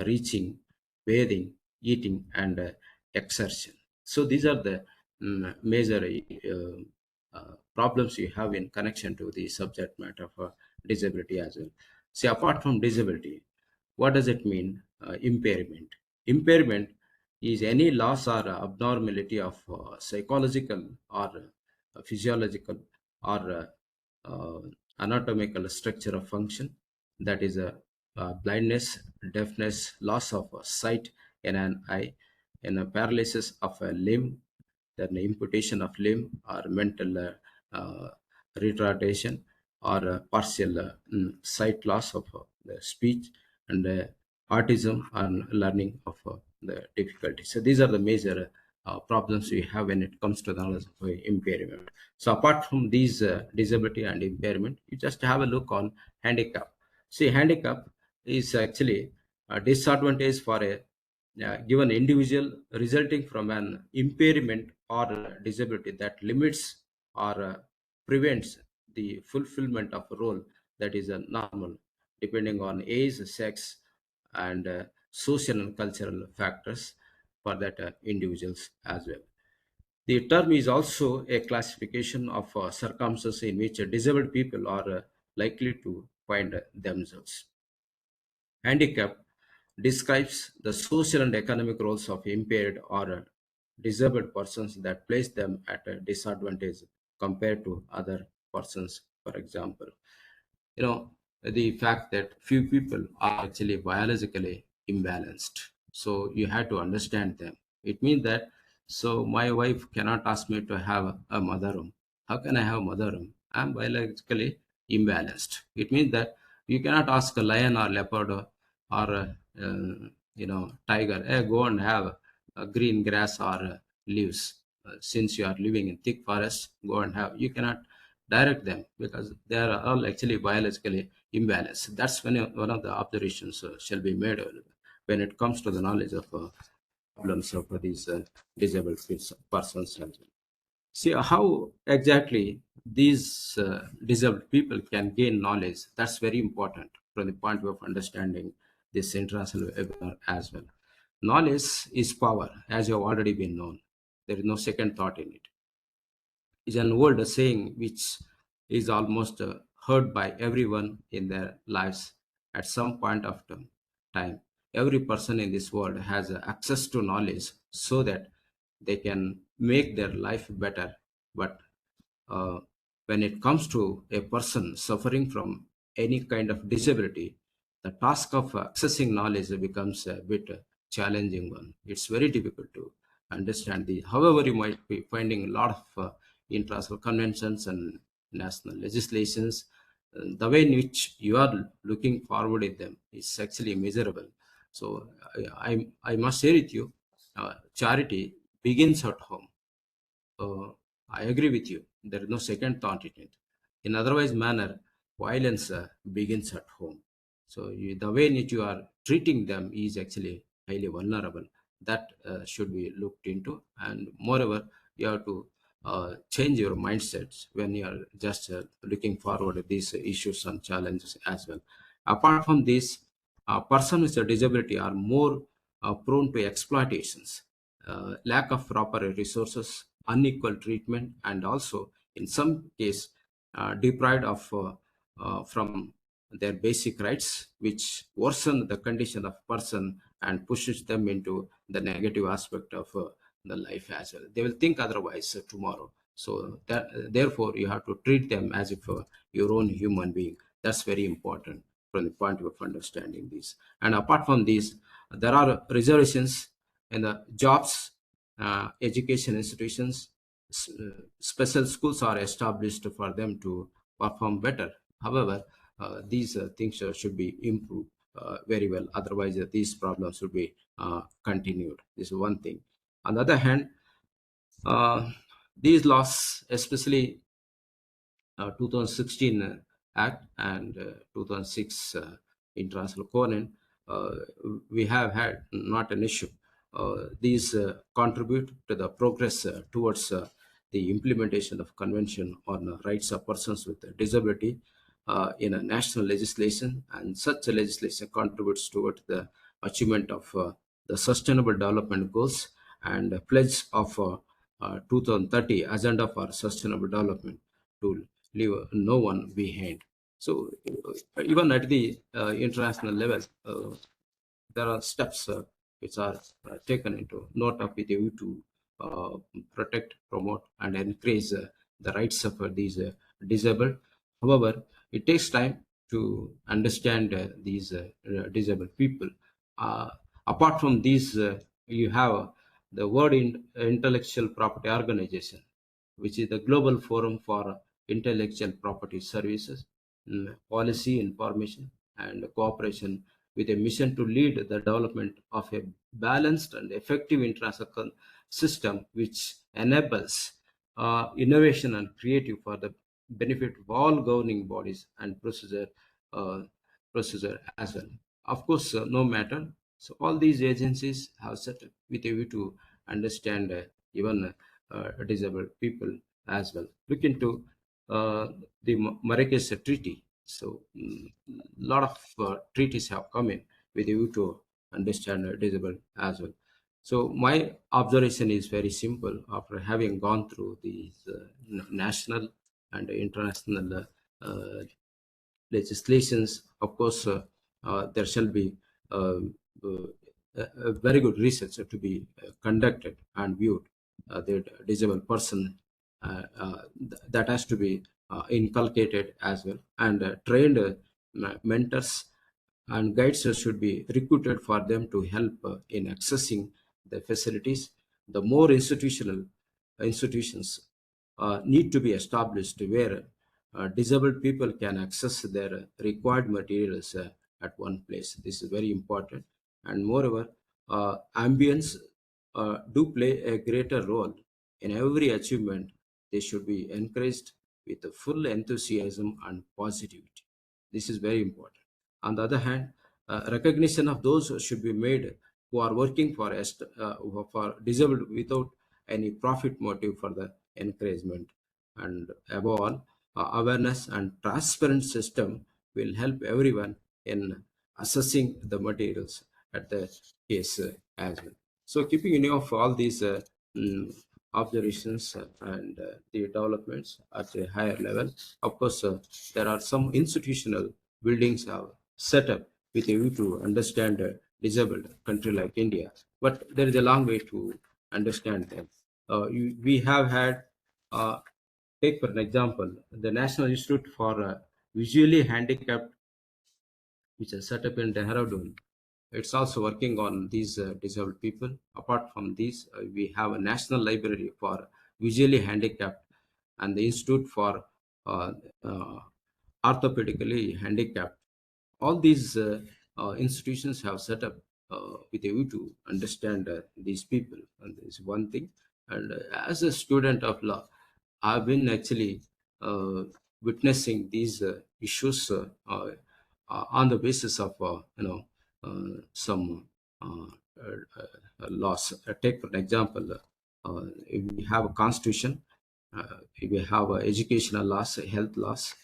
reaching, bathing, eating, and exertion. So these are the major problems you have in connection to the subject matter of disability as well. See, apart from disability, what does it mean? Impairment. Impairment is any loss or abnormality of psychological or physiological or anatomical structure of function, that is a blindness, deafness, loss of sight in an eye, and a paralysis of a limb, then imputation of limb or mental retardation or partial sight loss of the speech, and autism and learning of the difficulty. So these are the major problems we have when it comes to the knowledge of impairment. So apart from these disability and impairment, you just have a look on handicap. See, handicap is actually a disadvantage for a given individual resulting from an impairment or disability that limits or prevents the fulfillment of a role that is normal, depending on age, sex, and social and cultural factors for that individuals as well. The term is also a classification of circumstances in which disabled people are likely to find themselves. Handicap describes the social and economic roles of impaired or disabled persons that place them at a disadvantage compared to other persons. For example, you know, the fact that few people are actually biologically imbalanced, so you have to understand them. It means that, so my wife cannot ask me to have a mother room. How can I have mother room? I'm biologically imbalanced. It means that you cannot ask a lion or leopard or tiger, hey, go and have green grass or leaves. Since you are living in thick forest, go and have. You cannot direct them because they are all actually biologically imbalanced. That's when one of the observations shall be made when it comes to the knowledge of problems of these disabled persons. See how exactly these disabled people can gain knowledge. That's very important from the point of view of understanding this international webinar as well. Knowledge is power, as you have already been known. There is no second thought in it. Is an old saying which is almost heard by everyone in their lives at some point of time. Every person in this world has access to knowledge so that they can make their life better. But uh, when it comes to a person suffering from any kind of disability, the task of accessing knowledge becomes a bit challenging one. It's very difficult to understand the. However, you might be finding a lot of international conventions and national legislations. The way in which you are looking forward in them is actually miserable. So I must share with you, charity begins at home. I agree with you. There is no second thought in it. In otherwise manner, violence begins at home. So the way in which you are treating them is actually highly vulnerable. That should be looked into. And moreover, you have to change your mindsets when you are just looking forward to these issues and challenges as well. Apart from this, persons with a disability are more prone to exploitations, lack of proper resources, unequal treatment, and also in some case deprived of from their basic rights, which worsen the condition of person and pushes them into the negative aspect of the life as well. They will think otherwise tomorrow. So that therefore you have to treat them as if your own human being. That's very important from the point of understanding this. And apart from this, there are reservations in the jobs, education institutions. Special schools are established for them to perform better. However, these things should be improved very well. Otherwise, these problems should be continued. This is one thing. On the other hand, these laws, especially 2016 Act and 2006 International Covenant, we have had not an issue. These contribute to the progress towards the implementation of Convention on the Rights of Persons with Disability in a national legislation, and such a legislation contributes towards the achievement of the Sustainable Development Goals and the pledge of 2030 Agenda for Sustainable Development to leave no one behind. So even at the international level, there are steps which are taken into note of with a view to protect, promote, and encourage the rights of these disabled. However, it takes time to understand these disabled people. Apart from these, you have the World Intellectual Property Organization, which is the global forum for intellectual property services, policy, information, and cooperation, with a mission to lead the development of a balanced and effective international system which enables innovation and creative for the benefit of all governing bodies and uh, procedure as well. Of course, no matter. So all these agencies have set up with a view to understand even disabled people as well. Look into the Marrakesh Treaty. So a lot of treaties have come in with a view to understand disabled as well. So my observation is very simple. After having gone through these national and international legislations, of course, there shall be a very good research to be conducted and viewed. The disabled person that has to be inculcated as well, and trained mentors and guides should be recruited for them to help in accessing the facilities. The more institutions need to be established where disabled people can access their required materials at one place. This is very important. And moreover, ambience do play a greater role in every achievement. They should be encouraged with a full enthusiasm and positivity. This is very important. On the other hand, recognition of those should be made who are working for disabled without any profit motive for the encouragement. And above all, awareness and transparent system will help everyone in assessing the materials at the case as well. So keeping in view of all these observations and the developments at a higher level, of course, there are some institutional buildings have set up with a view to understand a disabled country like India. But there is a long way to understand them. We have had, take for an example, the National Institute for Visually Handicapped, which is set up in Dehradun. It's also working on these disabled people. Apart from these, we have a National Library for Visually Handicapped and the Institute for uh, uh, Orthopedically Handicapped. All these institutions have set up with a view to understand these people. And this is one thing. And as a student of law, I've been actually witnessing these issues on the basis of some laws. Take for an example, we have a constitution, we have educational laws, health laws,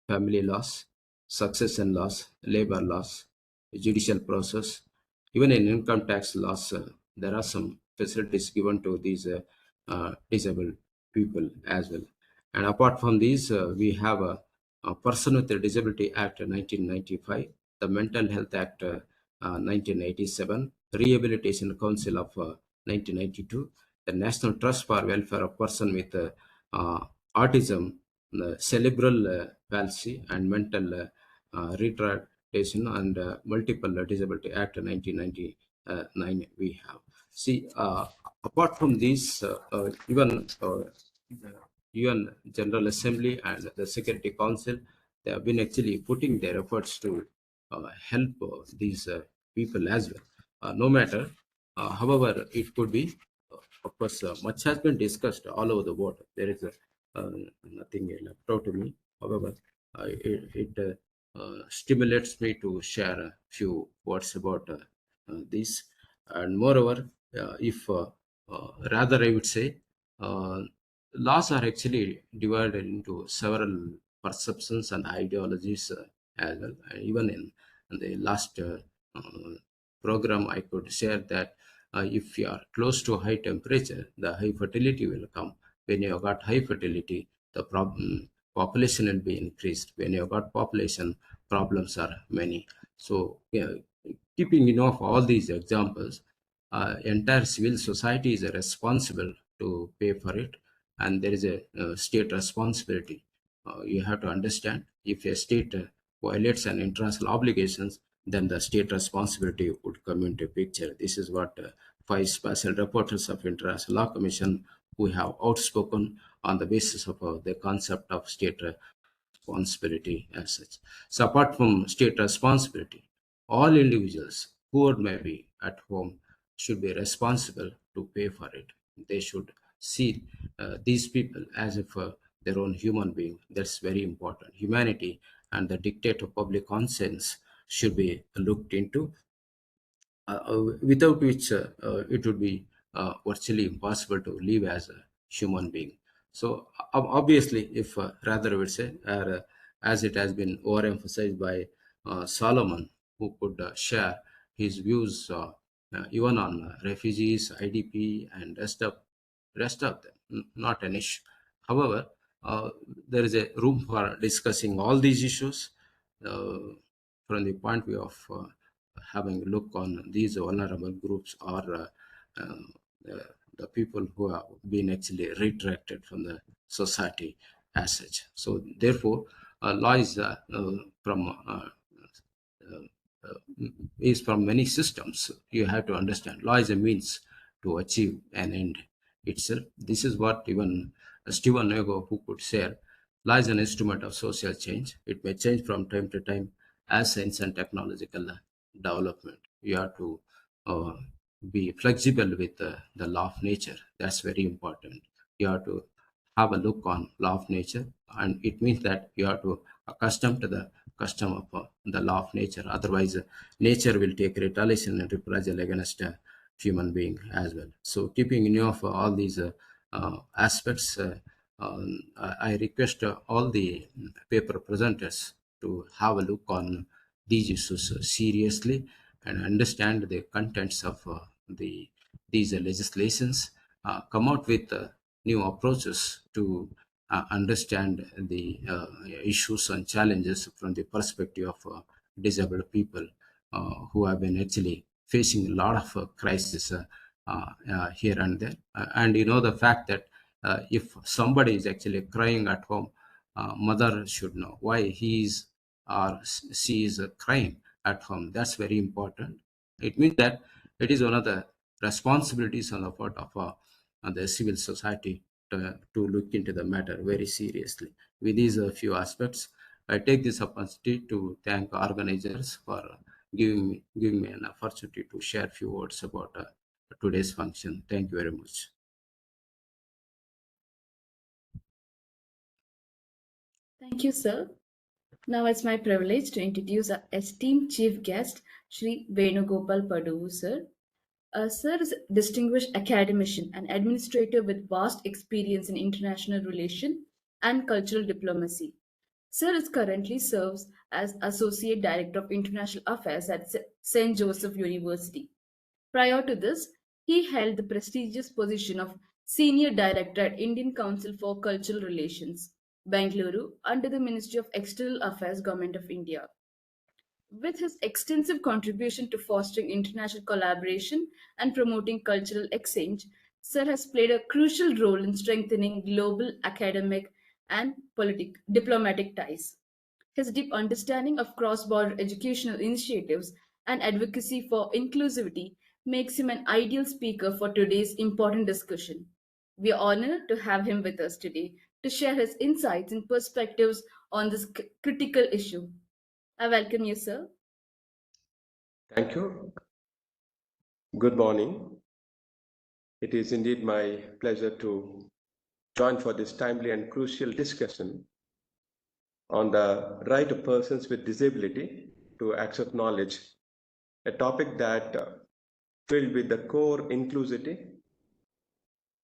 family laws, succession laws, labor laws, judicial process, even in income tax laws. There are some facilities given to these disabled people as well. And apart from these, we have a Person with a Disability Act 1995, the Mental Health Act 1987, Rehabilitation Council of 1992, the National Trust for Welfare of Person with Autism, cerebral palsy and mental retardation, and Multiple Disability Act 1999 we have. See, apart from these, even the UN General Assembly and the Security Council, they have been actually putting their efforts to help these people as well. No matter, however, it could be, of course, much has been discussed all over the world. There is nothing left out to me. However, it stimulates me to share a few words about this. And moreover, if rather I would say, laws are actually divided into several perceptions and ideologies as well. Even in the last program, I could share that if you are close to high temperature, the high fertility will come. When you have got high fertility, the population will be increased. When you have got population, problems are many. So, yeah, keeping of all these examples, entire civil society is responsible to pay for it, and there is a state responsibility. You have to understand, if a state violates an international obligations, then the state responsibility would come into picture. This is what five special reporters of International Law Commission who have outspoken on the basis of the concept of state responsibility as such. So apart from state responsibility, all individuals, poor may be at home, should be responsible to pay for it. They should see these people as if their own human being. That's very important. Humanity and the dictate of public conscience should be looked into, without which it would be virtually impossible to live as a human being. So obviously, if rather I would say, as it has been overemphasized by Solomon, who could share his views even on refugees, IDP, and rest of them, not an issue. However, there is a room for discussing all these issues from the point of view of having a look on these vulnerable groups, or the people who have been actually redirected from the society as such. So therefore, law is from many systems. You have to understand, law is a means to achieve an end itself. This is what even Stephen Nego, who could say, law is an instrument of social change. It may change from time to time as science and technological development. You have to be flexible with the law of nature. That's very important. You have to have a look on law of nature, and it means that you have to accustom to the custom of the law of nature. Otherwise, nature will take retaliation and reprisal against a human being as well. So keeping in view of all these aspects, I request all the paper presenters to have a look on these issues seriously and understand the contents of these legislations, come out with new approaches to understand the issues and challenges from the perspective of disabled people who have been actually facing a lot of crisis here and there. And you know the fact that if somebody is actually crying at home, mother should know why he is or she is crying at home. That's very important. It means that it is one of the responsibilities on the part of the civil society to look into the matter very seriously. With these few aspects, I take this opportunity to thank organizers for giving me an opportunity to share a few words about today's function. Thank you very much. Thank you, sir. Now it's my privilege to introduce our esteemed chief guest, Shri Venugopal Padu, sir. Sir is a distinguished academician and administrator with vast experience in international relation and cultural diplomacy. Sir is currently serves as Associate Director of International Affairs at St. Joseph University. Prior to this, he held the prestigious position of Senior Director at Indian Council for Cultural Relations, Bengaluru, under the Ministry of External Affairs, Government of India. With his extensive contribution to fostering international collaboration and promoting cultural exchange, Sir has played a crucial role in strengthening global academic and diplomatic ties. His deep understanding of cross border educational initiatives and advocacy for inclusivity makes him an ideal speaker for today's important discussion. We are honored to have him with us today to share his insights and perspectives on this critical issue. I welcome you, sir. Thank you. Good morning. It is indeed my pleasure to join for this timely and crucial discussion on the right of persons with disability to access knowledge, a topic that filled with the core inclusivity,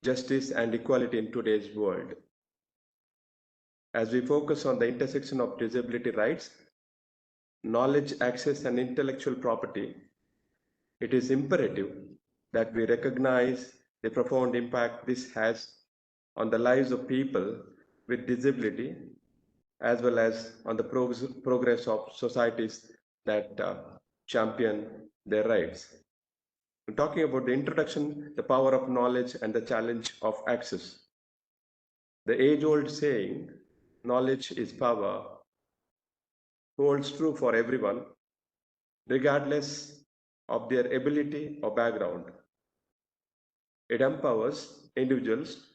justice, and equality in today's world. As we focus on the intersection of disability rights, knowledge, access, and intellectual property, it is imperative that we recognize the profound impact this has on the lives of people with disability, as well as on the progress of societies that champion their rights. Talking about the introduction, the power of knowledge and the challenge of access. The age-old saying, knowledge is power, holds true for everyone, regardless of their ability or background. It empowers individuals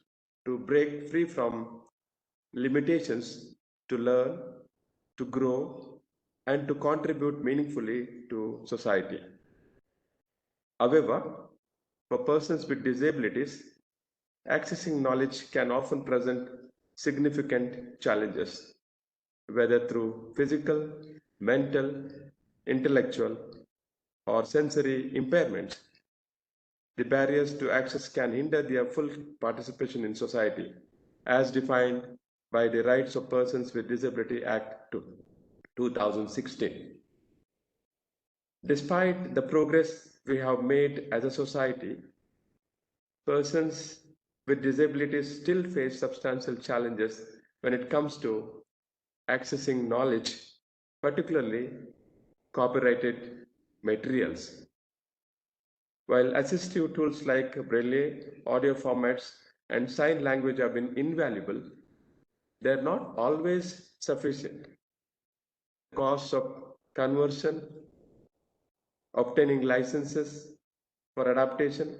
to break free from limitations to learn, to grow, and to contribute meaningfully to society. However, for persons with disabilities, accessing knowledge can often present significant challenges, whether through physical, mental, intellectual, or sensory impairments. The barriers to access can hinder their full participation in society, as defined by the Rights of Persons with Disability Act 2016. Despite the progress we have made as a society, persons with disabilities still face substantial challenges when it comes to accessing knowledge, particularly copyrighted materials. While assistive tools like Braille, audio formats, and sign language have been invaluable, they are not always sufficient. The costs of conversion, obtaining licenses for adaptation,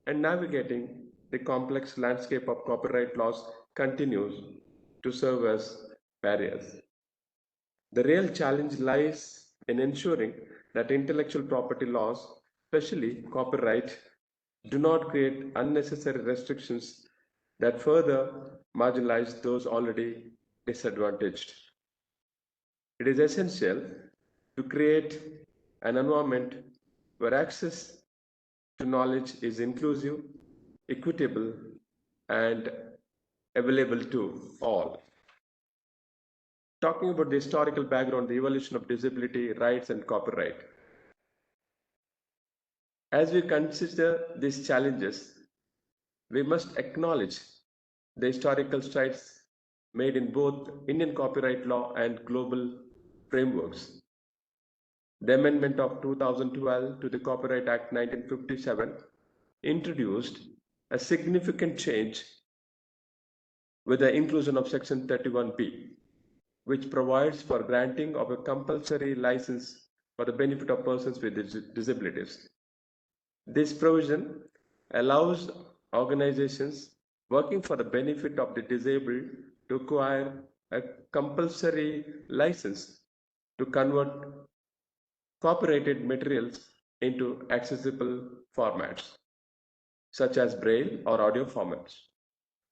and navigating the complex landscape of copyright laws continues to serve as barriers. The real challenge lies in ensuring that intellectual property laws, especially copyright, do not create unnecessary restrictions that further marginalize those already disadvantaged. It is essential to create an environment where access to knowledge is inclusive, equitable, and available to all. Talking about the historical background, the evolution of disability rights and copyright. As we consider these challenges, we must acknowledge the historical strides made in both Indian copyright law and global frameworks. The amendment of 2012 to the Copyright Act 1957 introduced a significant change with the inclusion of Section 31B, which provides for granting of a compulsory license for the benefit of persons with disabilities. This provision allows organizations working for the benefit of the disabled to acquire a compulsory license to convert copyrighted materials into accessible formats, such as Braille or audio formats,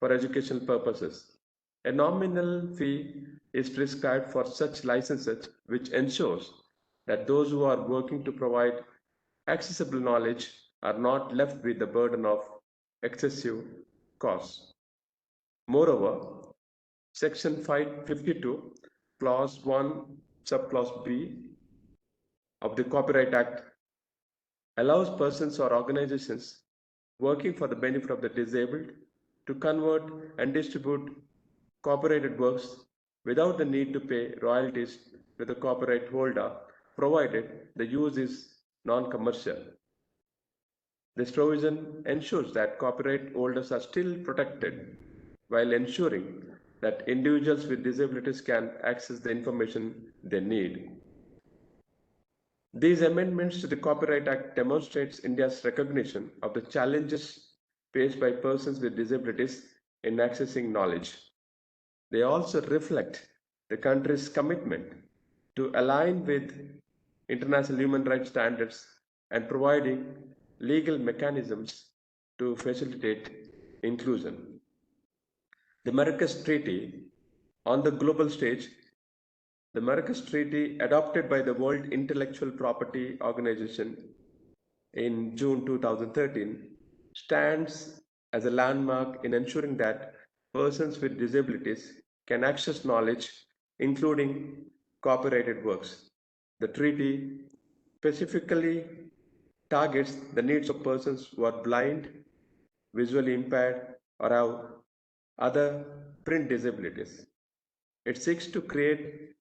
for educational purposes. A nominal fee is prescribed for such licenses, which ensures that those who are working to provide accessible knowledge are not left with the burden of excessive costs. Moreover, Section 552, Clause 1, Subclause B of the Copyright Act allows persons or organizations working for the benefit of the disabled to convert and distribute copyrighted works without the need to pay royalties to the copyright holder, provided the use is non-commercial. This provision ensures that copyright holders are still protected while ensuring that individuals with disabilities can access the information they need. These amendments to the Copyright Act demonstrates India's recognition of the challenges faced by persons with disabilities in accessing knowledge. They also reflect the country's commitment to align with international human rights standards and providing legal mechanisms to facilitate inclusion. The Marrakesh Treaty on the global stage. The Marrakesh Treaty, adopted by the World Intellectual Property Organization in June 2013, stands as a landmark in ensuring that persons with disabilities can access knowledge, including copyrighted works. The treaty specifically targets the needs of persons who are blind, visually impaired, or have other print disabilities. It seeks to create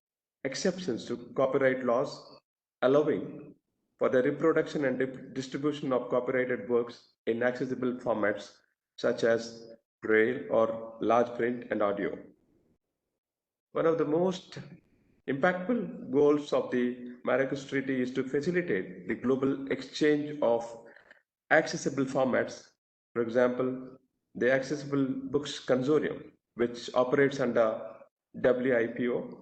exceptions to copyright laws, allowing for the reproduction and distribution of copyrighted works in accessible formats such as Braille or large print and audio. One of the most impactful goals of the Marrakesh Treaty is to facilitate the global exchange of accessible formats. For example, the Accessible Books Consortium, which operates under WIPO,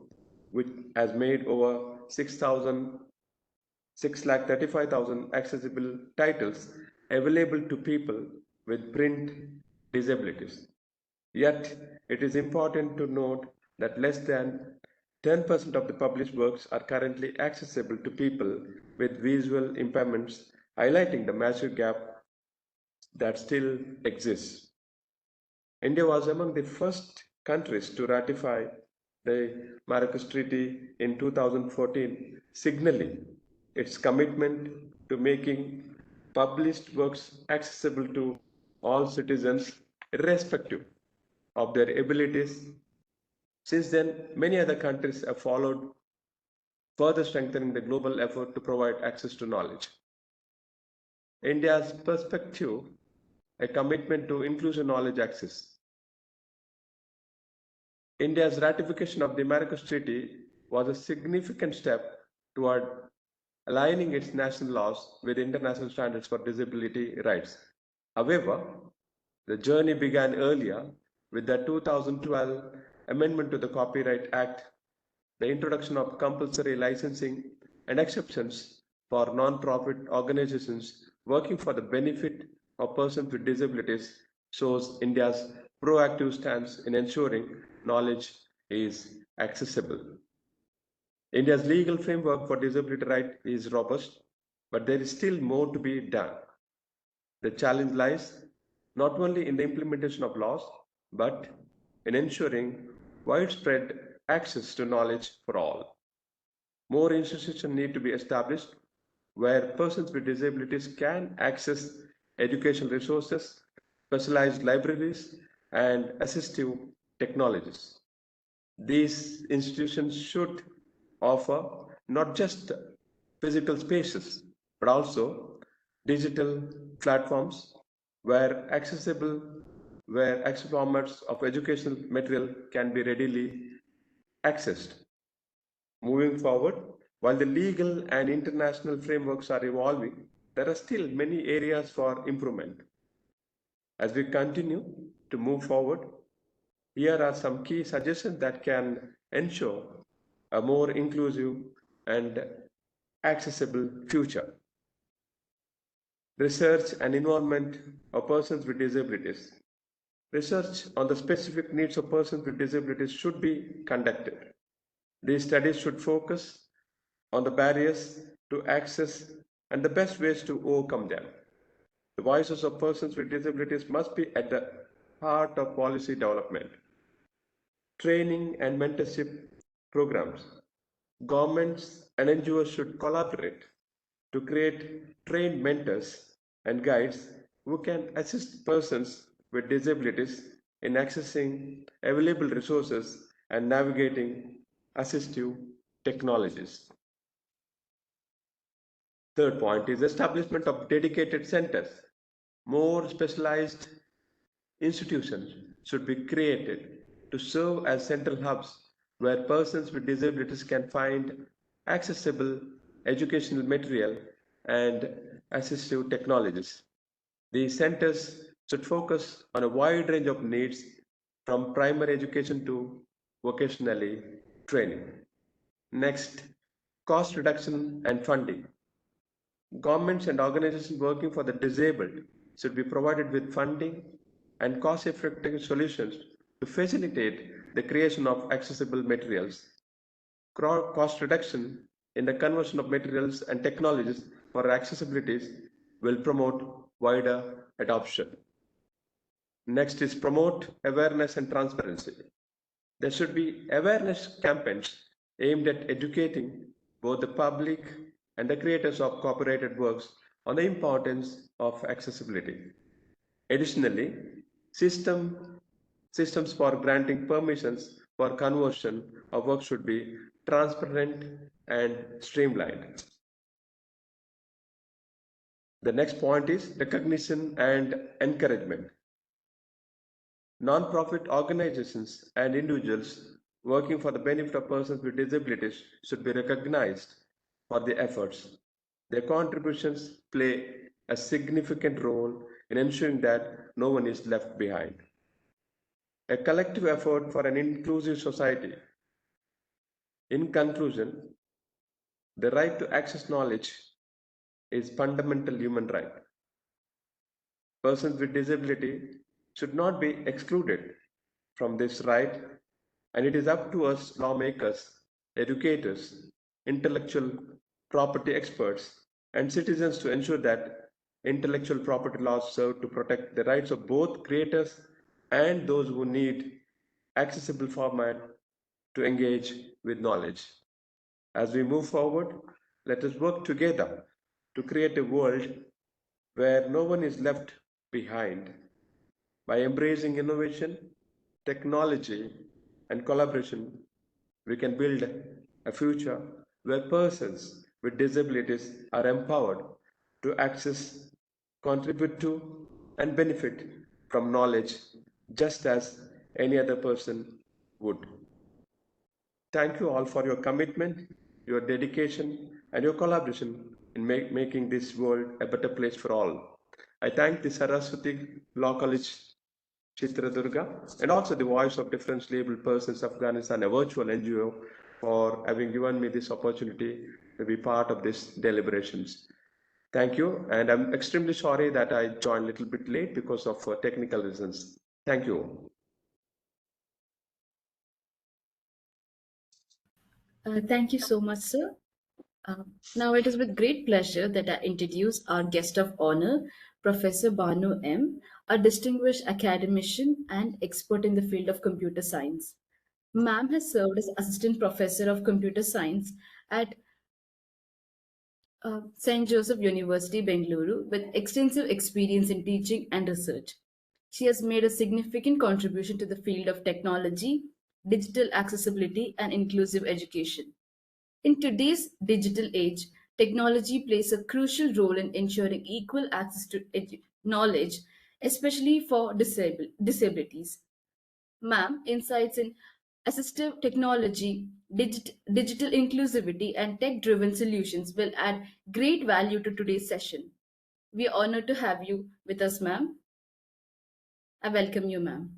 which has made over 635,000 accessible titles available to people with print disabilities. Yet, it is important to note that less than 10% of the published works are currently accessible to people with visual impairments, highlighting the massive gap that still exists. India was among the first countries to ratify the Marrakesh Treaty in 2014, signaling its commitment to making published works accessible to all citizens, irrespective of their abilities. Since then, many other countries have followed, further strengthening the global effort to provide access to knowledge. India's perspective, a commitment to inclusive knowledge access. India's ratification of the Marrakesh Treaty was a significant step toward aligning its national laws with international standards for disability rights. However, the journey began earlier with the 2012 amendment to the Copyright Act, the introduction of compulsory licensing and exceptions for non-profit organizations working for the benefit of persons with disabilities shows India's proactive stance in ensuring knowledge is accessible. India's legal framework for disability rights is robust, but there is still more to be done. The challenge lies not only in the implementation of laws, but in ensuring widespread access to knowledge for all. More institutions need to be established where persons with disabilities can access educational resources, specialized libraries, and assistive technologies. These institutions should offer not just physical spaces, but also digital platforms where access formats of educational material can be readily accessed. Moving forward, while the legal and international frameworks are evolving, there are still many areas for improvement. As we continue to move forward, here are some key suggestions that can ensure a more inclusive and accessible future. Research and involvement of persons with disabilities. Research on the specific needs of persons with disabilities should be conducted. These studies should focus on the barriers to access and the best ways to overcome them. The voices of persons with disabilities must be at the heart of policy development. Training and mentorship programs. Governments and NGOs should collaborate to create trained mentors and guides who can assist persons with disabilities in accessing available resources and navigating assistive technologies. Third point is establishment of dedicated centers. More specialized institutions should be created to serve as central hubs where persons with disabilities can find accessible educational material and assistive technologies. These centers should focus on a wide range of needs from primary education to vocationally training. Next, cost reduction and funding. Governments and organizations working for the disabled should be provided with funding and cost-effective solutions to facilitate the creation of accessible materials. Cost reduction in the conversion of materials and technologies for accessibilities will promote wider adoption. Next is promote awareness and transparency. There should be awareness campaigns aimed at educating both the public and the creators of copyrighted works on the importance of accessibility. Additionally, systems for granting permissions for conversion of work should be transparent and streamlined. The next point is recognition and encouragement. Non-profit organizations and individuals working for the benefit of persons with disabilities should be recognized for their efforts. Their contributions play a significant role in ensuring that no one is left behind. A collective effort for an inclusive society. In conclusion, the right to access knowledge is fundamental human right. Persons with disability should not be excluded from this right, and it is up to us lawmakers, educators, intellectual property experts, and citizens to ensure that intellectual property laws serve to protect the rights of both creators and those who need accessible format to engage with knowledge. As we move forward, let us work together to create a world where no one is left behind. By embracing innovation, technology, and collaboration, we can build a future where persons with disabilities are empowered to access, contribute to, and benefit from knowledge just as any other person would. Thank you all for your commitment, your dedication, and your collaboration in making this world a better place for all. I thank the Saraswati Law College Chitradurga and also the Voice of Difference Labeled Persons Afghanistan, a virtual NGO, for having given me this opportunity to be part of these deliberations. Thank you, and I'm extremely sorry that I joined a little bit late because of technical reasons. Thank you. Thank you so much, sir. Now it is with great pleasure that I introduce our guest of honor, Professor Banu M., a distinguished academician and expert in the field of computer science. Ma'am has served as Assistant Professor of Computer Science at St. Joseph University, Bengaluru, with extensive experience in teaching and research. She has made a significant contribution to the field of technology, digital accessibility, and inclusive education. In today's digital age, technology plays a crucial role in ensuring equal access to knowledge especially for disabilities. Ma'am, insights in assistive technology, digital inclusivity, and tech driven solutions will add great value to today's session. We are honored to have you with us, ma'am. I welcome you, ma'am.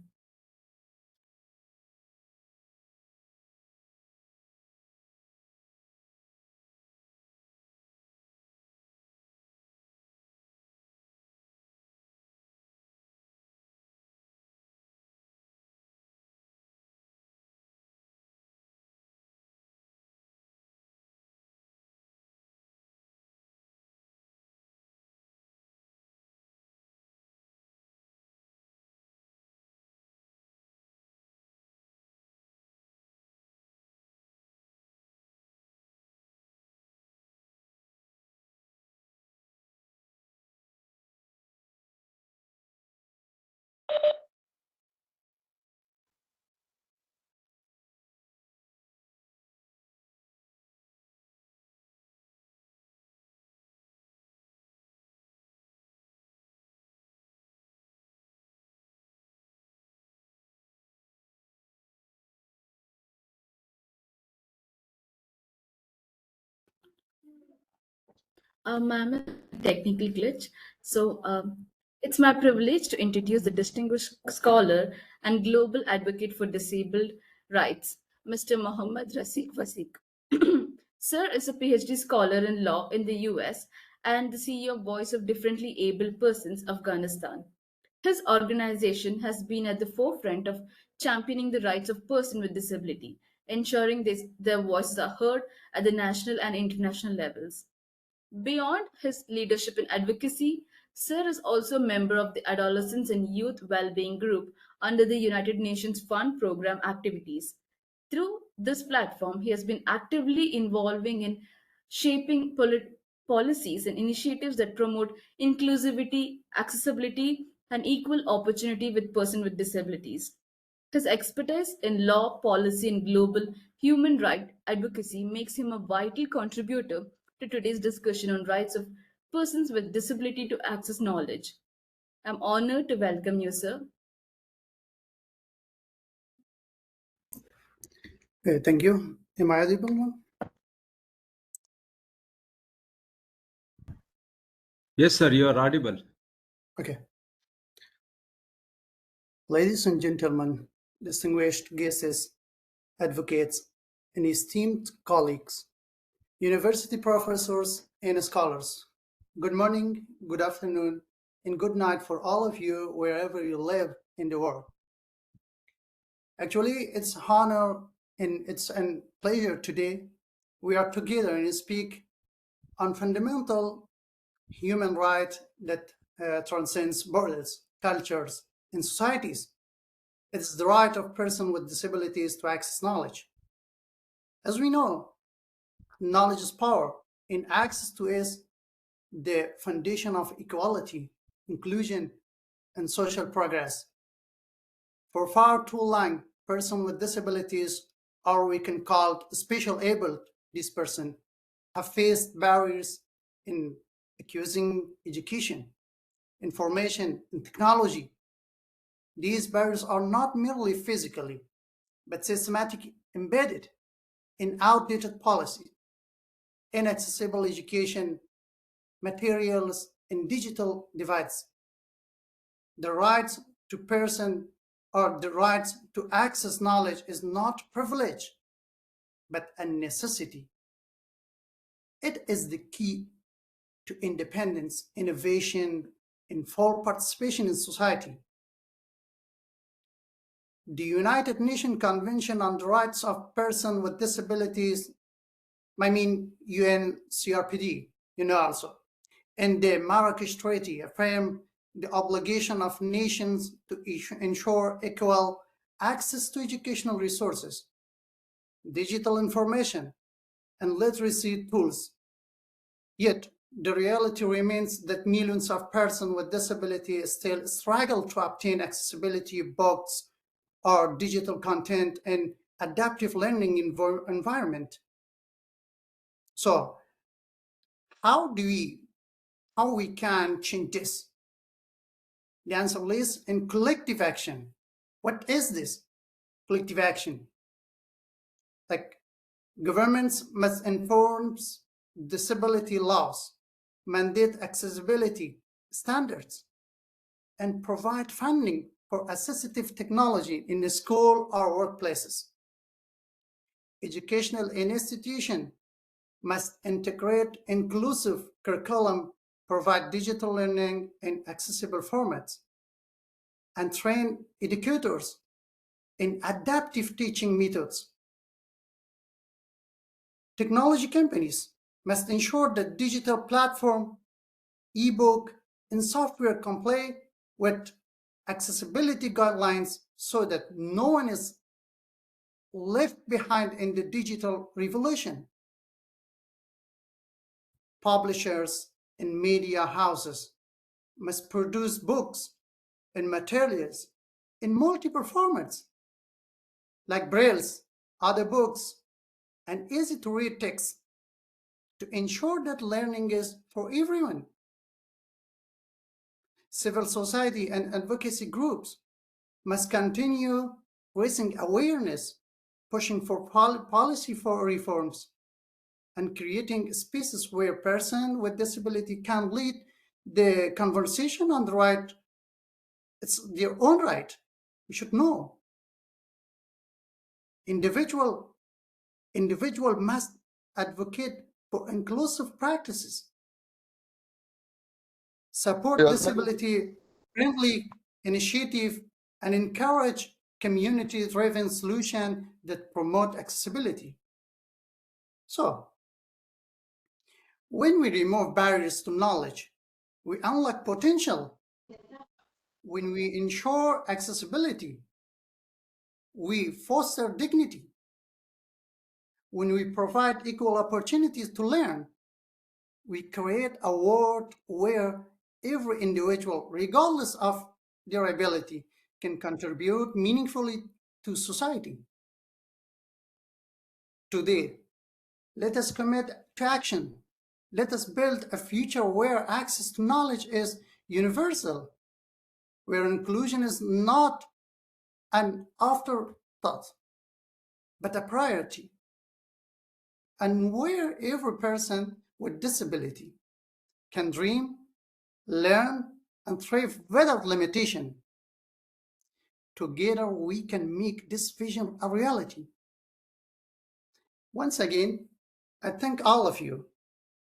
Ma'am, a technical glitch. It's my privilege to introduce the distinguished scholar and global advocate for disabled rights, Mr. Mohammad Rafiq Wasik. Sir is a PhD scholar in law in the US and the CEO of Voice of Differently Abled Persons, Afghanistan. His organization has been at the forefront of championing the rights of persons with disability, ensuring their voices are heard at the national and international levels. Beyond his leadership in advocacy, Sir is also a member of the Adolescents and Youth Wellbeing Group under the United Nations Fund Program activities. Through this platform, he has been actively involving in shaping policies and initiatives that promote inclusivity, accessibility, and equal opportunity with persons with disabilities. His expertise in law, policy, and global human rights advocacy makes him a vital contributor to today's discussion on rights of persons with disability to access knowledge. I'm honored to welcome you, sir. Thank you. Am I audible now? Yes, sir, you are audible. Okay. Ladies and gentlemen, distinguished guests, advocates, and esteemed colleagues, university professors and scholars, good morning, good afternoon, and good night for all of you wherever you live in the world. Actually, it's an honor and it's a pleasure today. We are together and speak on fundamental human right that transcends borders, cultures, and societies. It is the right of persons with disabilities to access knowledge. As we know, knowledge is power, and access to it is the foundation of equality, inclusion, and social progress. For far too long, persons with disabilities, or we can call special abled this person, have faced barriers in accusing education, information, and technology. These barriers are not merely physically, but systematically embedded in outdated policy, inaccessible education materials, and digital divides. The right to person or the right to access knowledge is not privilege, but a necessity. It is the key to independence, innovation, and full participation in society. The United Nations Convention on the Rights of Persons with Disabilities, I mean UN CRPD, also, and the Marrakesh Treaty affirm the obligation of nations to ensure equal access to educational resources, digital information, and literacy tools. Yet, the reality remains that millions of persons with disabilities still struggle to obtain accessibility books or digital content and adaptive learning environment. So, how we can change this? The answer lies in collective action. What is this collective action? Like, governments must enforce disability laws, mandate accessibility standards, and provide funding for assistive technology in the school or workplaces. Educational institutions must integrate inclusive curriculum, provide digital learning in accessible formats, and train educators in adaptive teaching methods. Technology companies must ensure that digital platform, ebook, and software comply with accessibility guidelines so that no one is left behind in the digital revolution. Publishers and media houses must produce books and materials in multiple formats, like brailles, other books, and easy-to-read text to ensure that learning is for everyone. Civil society and advocacy groups must continue raising awareness, pushing for policy for reforms, and creating spaces where persons with disability can lead the conversation on the right. It's their own right. We should know. Individual must advocate for inclusive practices, support disability-friendly initiative, and encourage community-driven solutions that promote accessibility. So, when we remove barriers to knowledge, we unlock potential. When we ensure accessibility, we foster dignity. When we provide equal opportunities to learn, we create a world where every individual, regardless of their ability, can contribute meaningfully to society. Today, let us commit to action. Let us build a future where access to knowledge is universal, where inclusion is not an afterthought, but a priority, and where every person with disability can dream, learn, and thrive without limitation. Together, we can make this vision a reality. Once again, I thank all of you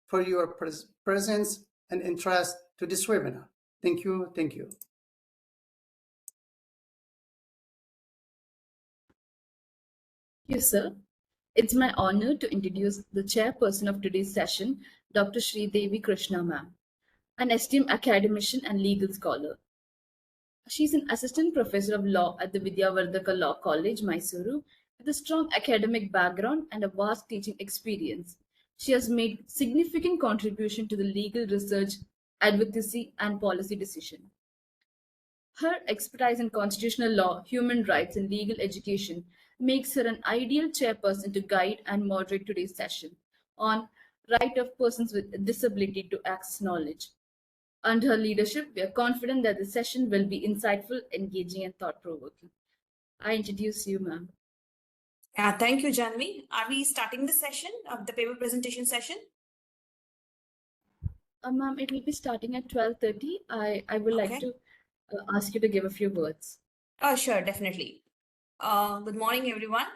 for your presence and interest to this webinar. Thank you. Thank you. Thank you, sir. It's my honor to introduce the chairperson of today's session, Dr. Sridevi Krishna ma'am, an esteemed academician and legal scholar. She's an assistant professor of law at the Vidyavardhaka Law College, Mysuru, with a strong academic background and a vast teaching experience. She has made significant contribution to the legal research, advocacy, and policy decision. Her expertise in constitutional law, human rights, and legal education makes her an ideal chairperson to guide and moderate today's session on right of persons with disability to access knowledge. Under her leadership, we are confident that the session will be insightful, engaging, and thought-provoking. I introduce you, ma'am. Thank you, Janvi. Are we starting the session, the paper presentation session? Ma'am, it will be starting at 12:30. I would like to ask you to give a few words. Sure, definitely. Good morning, everyone.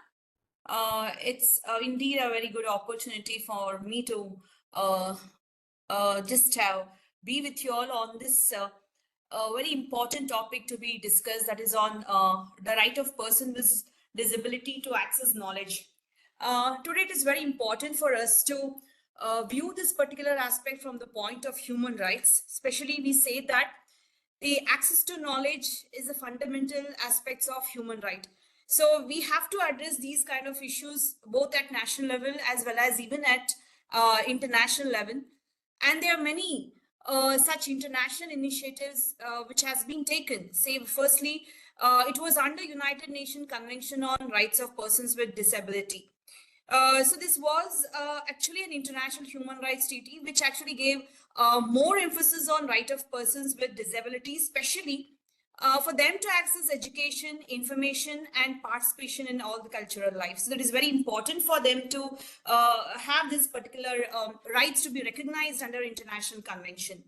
It's indeed a very good opportunity for me to just be with you all on this very important topic to be discussed, that is on the right of person with disability to access knowledge. Today it is very important for us to view this particular aspect from the point of human rights. Especially we say that the access to knowledge is a fundamental aspects of human right. So we have to address these kind of issues both at national level as well as even at international level. And there are many such international initiatives which has been taken. Say, firstly, it was under United Nations Convention on Rights of Persons with Disability. So this was actually an international human rights treaty which actually gave more emphasis on right of persons with disabilities, especially for them to access education, information, and participation in all the cultural life. So that is very important for them to have this particular rights to be recognized under international convention.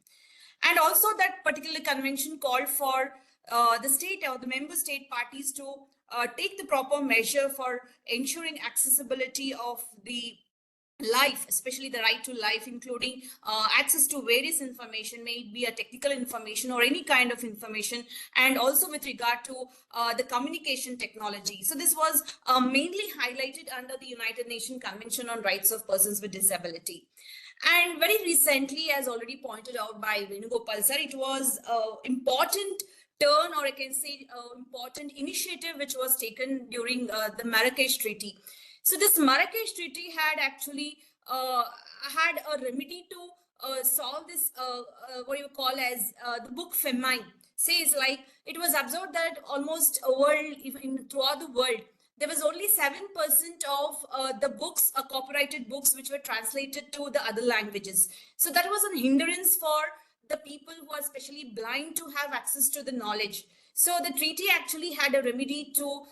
And also that particular convention called for the state or the member state parties to take the proper measure for ensuring accessibility of the life, especially the right to life, including access to various information, may it be a technical information or any kind of information, and also with regard to the communication technology. So this was mainly highlighted under the United Nations Convention on Rights of Persons with Disability. And very recently, as already pointed out by Venugopal sir, it was important turn, or I can say important initiative which was taken during the Marrakesh Treaty. So this Marrakesh Treaty had actually had a remedy to solve this, what you call as the book famine. Says like it was observed that almost throughout the world, there was only 7% of the books, copyrighted books, which were translated to the other languages. So that was a hindrance for the people who are especially blind to have access to the knowledge. So the treaty actually had a remedy to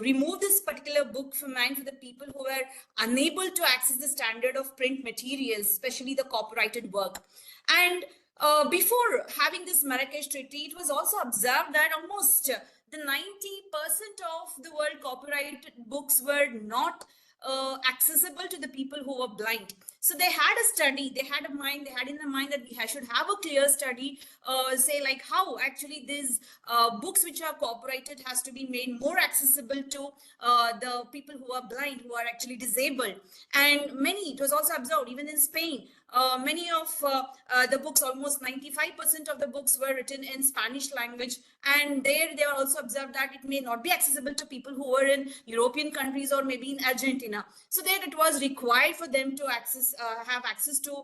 remove this particular book famine for the people who were unable to access the standard of print materials, especially the copyrighted work. And before having this Marrakesh Treaty, it was also observed that almost the 90% of the world copyrighted books were not accessible to the people who were blind. So they had a study, they had in the mind that we should have a clear study, say like how actually these books which are copyrighted has to be made more accessible to the people who are blind, who are actually disabled. And it was also observed even in Spain, many of the books, almost 95% of the books were written in Spanish language, and they were also observed that it may not be accessible to people who were in European countries or maybe in Argentina. So there it was required for them to have access to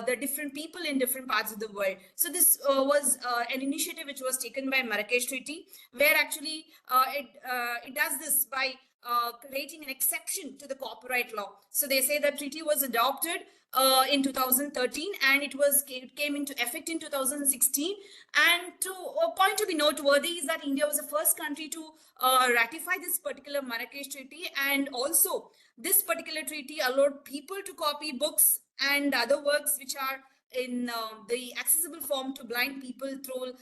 the different people in different parts of the world. So this was an initiative which was taken by Marrakesh Treaty, where actually it does this by creating an exception to the copyright law. So they say that treaty was adopted in 2013, and it came into effect in 2016. And a point to be noteworthy is that India was the first country to ratify this particular Marrakesh Treaty, and also this particular treaty allowed people to copy books and other works which are in the accessible form to blind people through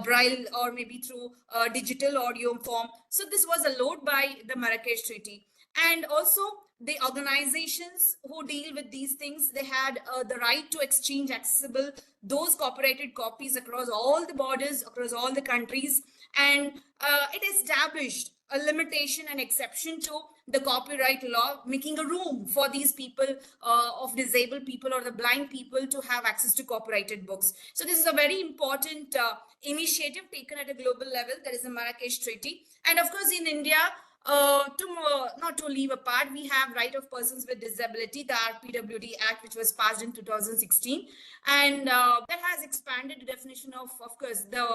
braille or maybe through digital audio form. So this was allowed by the Marrakesh Treaty. And also the organizations who deal with these things, they had the right to exchange accessible those copyrighted copies across all the borders, across all the countries. And it established a limitation and exception to the copyright law, making a room for these people of disabled people or the blind people to have access to copyrighted books. So this is a very important initiative taken at a global level, that is the Marrakesh Treaty. And of course in India, not to leave apart, we have Right of Persons with Disability, the RPWD Act, which was passed in 2016, and that has expanded the definition of course, the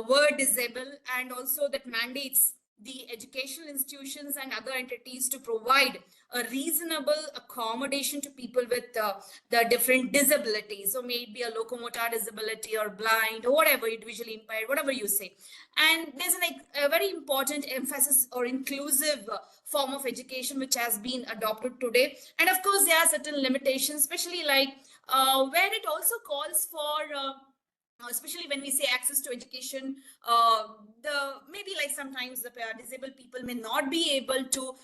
word disabled, and also that mandates the educational institutions and other entities to provide a reasonable accommodation to people with the different disabilities. So may it be a locomotor disability or blind or whatever, visually impaired, whatever you say. And there's a very important emphasis or inclusive form of education which has been adopted today. And of course, there are certain limitations, especially like where it also calls for especially when we say access to education, maybe like sometimes the disabled people may not be able to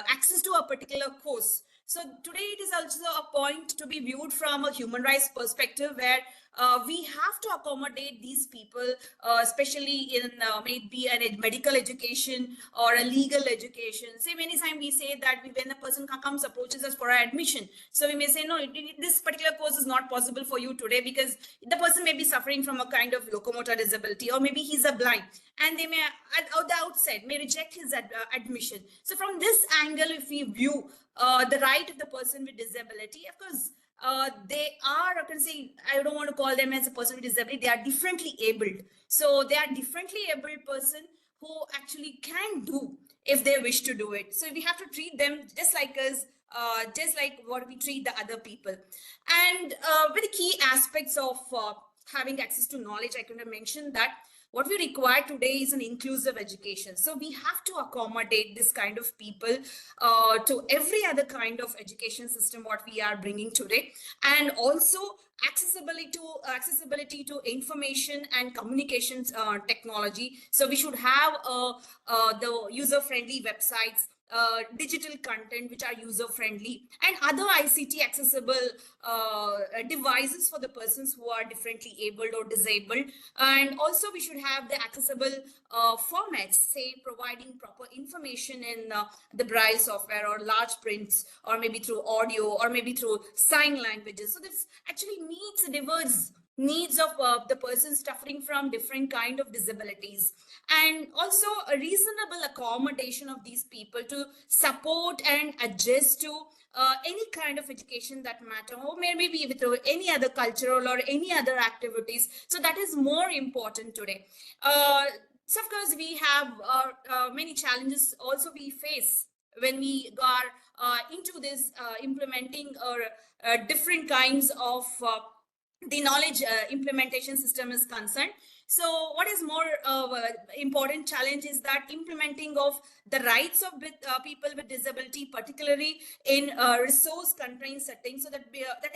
access to a particular course. So today it is also a point to be viewed from a human rights perspective, where we have to accommodate these people, especially in maybe a medical education or a legal education. Say many times we say that when a person approaches us for admission, so we may say, no, this particular course is not possible for you today because the person may be suffering from a kind of locomotor disability, or maybe he's a blind, and they may at the outset may reject his admission. So from this angle, if we view the right of the person with disability, of course, they are, I can say, I don't want to call them as a person with disability, they are differently abled. So they are differently abled person who actually can do if they wish to do it. So we have to treat them just like us, just like what we treat the other people. And with the key aspects of having access to knowledge, I could have mentioned that what we require today is an inclusive education. So we have to accommodate this kind of people to every other kind of education system what we are bringing today, and also accessibility to information and communications technology. So we should have the user-friendly websites, digital content which are user friendly, and other ICT accessible devices for the persons who are differently abled or disabled. And also we should have the accessible formats, say providing proper information in the braille software or large prints, or maybe through audio, or maybe through sign languages. So this actually meets the diverse needs of the persons suffering from different kind of disabilities, and also a reasonable accommodation of these people to support and adjust to any kind of education that matter, or maybe with any other cultural or any other activities. So that is more important today. So of course we have many challenges also we face when we are into this implementing or different kinds of the knowledge implementation system is concerned. So what is more important challenge is that implementing of the rights of people with disability, particularly in resource constrained settings, so that that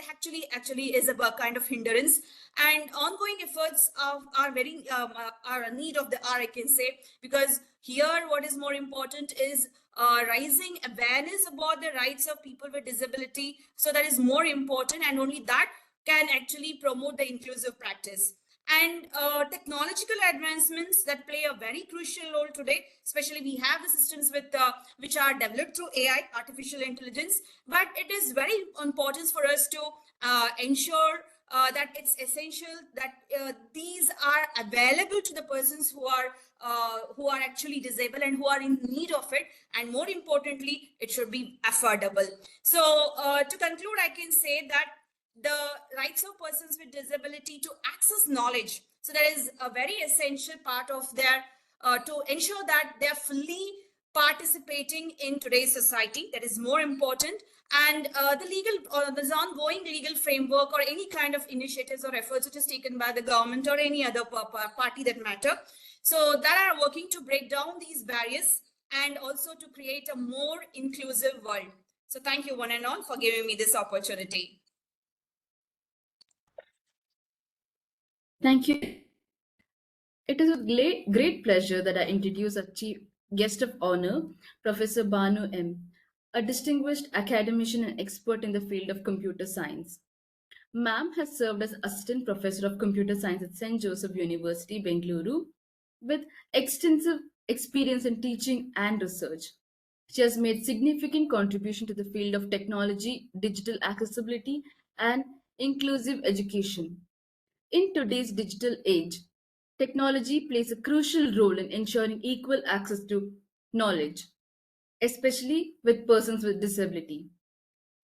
actually is a kind of hindrance. And ongoing efforts are very are a need of the hour, I can say, because here what is more important is raising awareness about the rights of people with disability. So that is more important, and only that can actually promote the inclusive practice. And technological advancements that play a very crucial role today, especially we have the systems with which are developed through AI, artificial intelligence, but it is very important for us to ensure that it's essential that these are available to the persons who are actually disabled and who are in need of it, and more importantly, it should be affordable. So to conclude, I can say that the rights of persons with disability to access knowledge, so that is a very essential part of their to ensure that they're fully participating in today's society. That is more important. And the legal there's ongoing legal framework or any kind of initiatives or efforts which is taken by the government or any other party that matter, so that are working to break down these barriers and also to create a more inclusive world. So thank you one and all for giving me this opportunity. Thank you. It is with great pleasure that I introduce our chief guest of honor, Professor Banu M., a distinguished academician and expert in the field of computer science. Ma'am has served as Assistant Professor of Computer Science at St. Joseph University, Bengaluru, with extensive experience in teaching and research. She has made significant contribution to the field of technology, digital accessibility, and inclusive education. In today's digital age, technology plays a crucial role in ensuring equal access to knowledge, especially with persons with disability.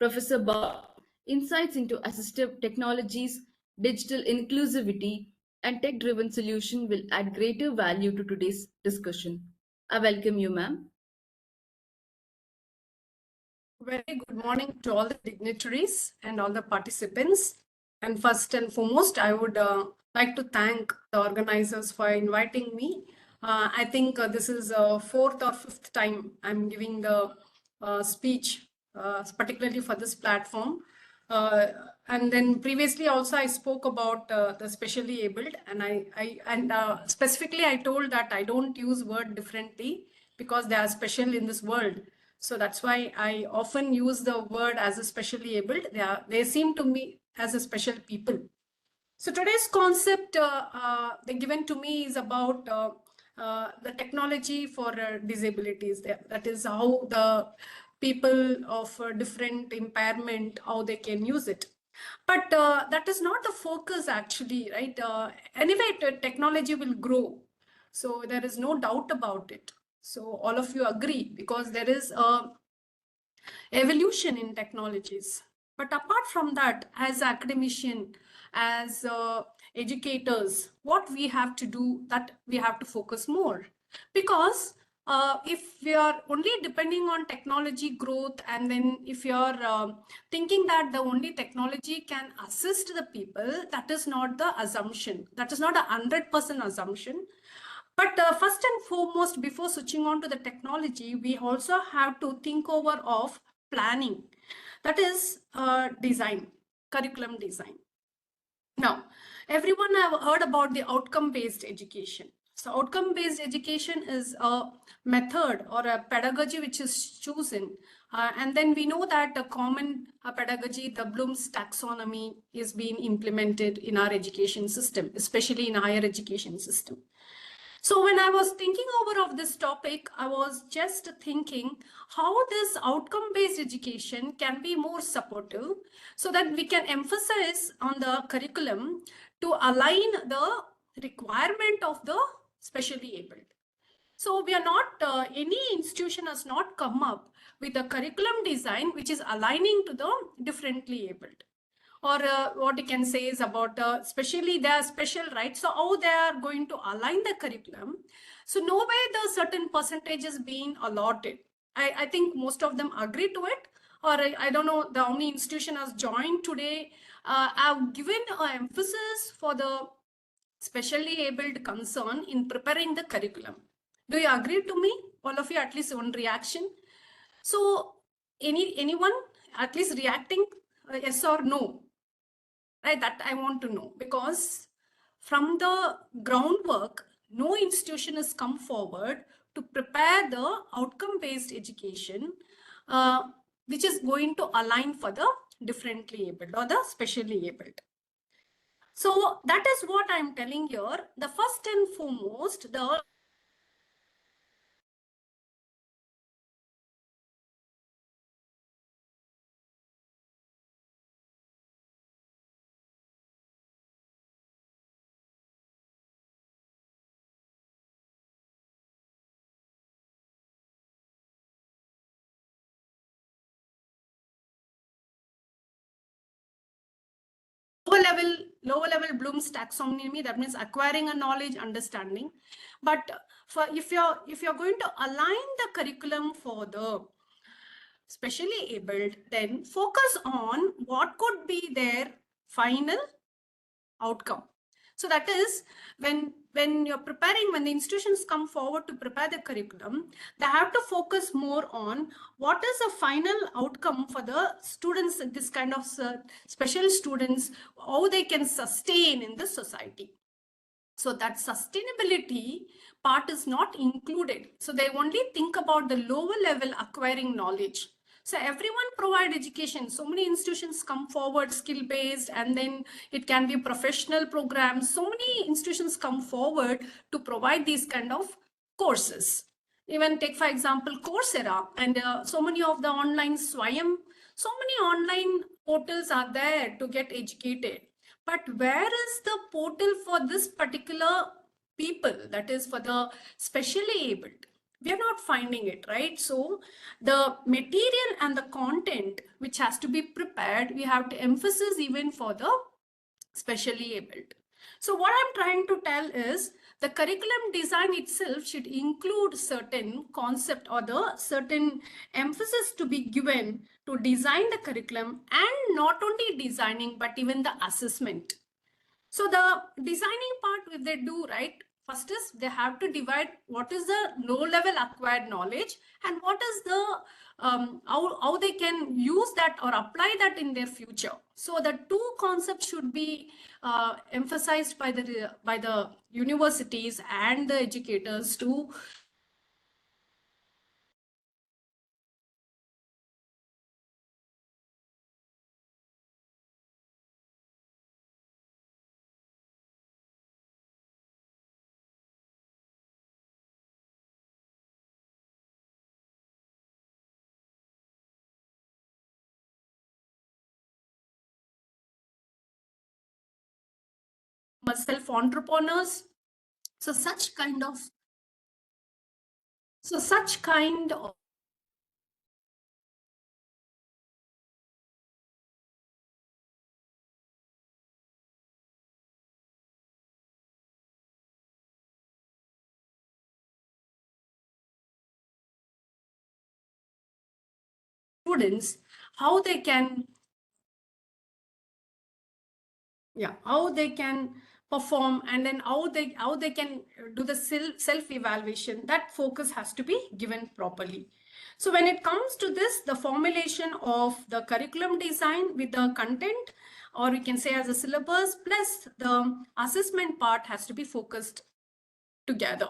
Professor Ba insights into assistive technologies, digital inclusivity, and tech-driven solution will add greater value to today's discussion. I welcome you, ma'am. Very good morning to all the dignitaries and all the participants. And first and foremost, I would like to thank the organizers for inviting me. I think this is fourth or fifth time I'm giving the speech, particularly for this platform. And then previously also I spoke about the specially abled, and specifically I told that I don't use word differently because they are special in this world. So that's why I often use the word as a specially abled. They seem to me as a special people. So today's concept given to me is about the technology for disabilities. That is how the people of different impairment, how they can use it. But that is not the focus actually, right? Anyway, technology will grow. So there is no doubt about it. So all of you agree, because there is a evolution in technologies. But apart from that, as academician, as educators, what we have to do, that we have to focus more, because if we are only depending on technology growth, and then if you're thinking that the only technology can assist the people, that is not the assumption. That is not a 100% assumption. But first and foremost, before switching on to the technology, we also have to think over of planning. That is design, curriculum design. Now, everyone have heard about the outcome-based education. So outcome-based education is a method or a pedagogy which is chosen. And then we know that a common pedagogy, the Bloom's taxonomy, is being implemented in our education system, especially in higher education system. So when I was thinking over of this topic, I was just thinking how this outcome-based education can be more supportive so that we can emphasize on the curriculum to align the requirement of the specially abled. So we are not, any institution has not come up with a curriculum design which is aligning to the differently abled. Or what you can say is about especially their special rights. So how they are going to align the curriculum. So no way the certain percentages being allotted. I think most of them agree to it. Or I don't know the how many institution has joined today. I've given an emphasis for the specially abled concern in preparing the curriculum. Do you agree to me? All of you, at least one reaction. So anyone at least reacting yes or no? Right, that I want to know, because from the groundwork, no institution has come forward to prepare the outcome-based education, which is going to align for the differently abled or the specially abled. So that is what I'm telling here. The first and foremost, the lower level Bloom's taxonomy, that means acquiring a knowledge, understanding. But for if you're going to align the curriculum for the specially abled, then focus on what could be their final outcome. So that is when you're preparing, when the institutions come forward to prepare the curriculum, they have to focus more on what is the final outcome for the students, this kind of special students, how they can sustain in the society. So that sustainability part is not included. So they only think about the lower level acquiring knowledge. So everyone provide education. So many institutions come forward skill based, and then it can be professional programs. So many institutions come forward to provide these kind of courses. Even take for example Coursera, and so many of the online Swayam, so many online portals are there to get educated. But where is the portal for this particular people, that is for the specially abled? We are not finding it, right? So the material and the content which has to be prepared, we have to emphasize even for the specially abled. So what I'm trying to tell is the curriculum design itself should include certain concept or the certain emphasis to be given to design the curriculum, and not only designing, but even the assessment. So the designing part, if they do right, first is they have to divide what is the low level acquired knowledge and what is the how they can use that or apply that in their future. So the two concepts should be emphasized by the universities and the educators to self-entrepreneurs. So such kind of students, how they can perform, and then how they can do the self evaluation. That focus has to be given properly. So when it comes to this, the formulation of the curriculum design with the content, or we can say as a syllabus, plus the assessment part has to be focused together.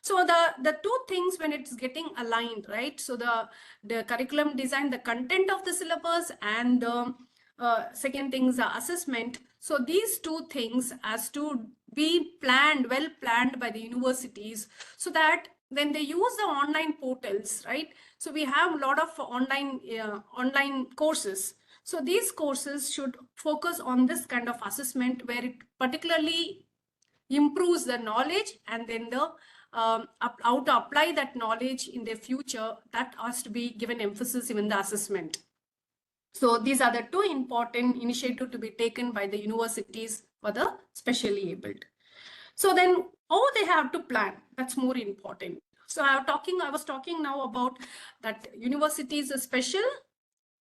So the two things, when it's getting aligned, right? So the curriculum design, the content of the syllabus, and the second thing is the assessment. So these two things has to be well planned by the universities, so that when they use the online portals, right? So we have a lot of online courses. So these courses should focus on this kind of assessment, where it particularly improves the knowledge, and then the how to apply that knowledge in the future, that has to be given emphasis even the assessment. So these are the two important initiatives to be taken by the universities for the specially abled. So then how they have to plan, that's more important. So I was talking now about that universities a special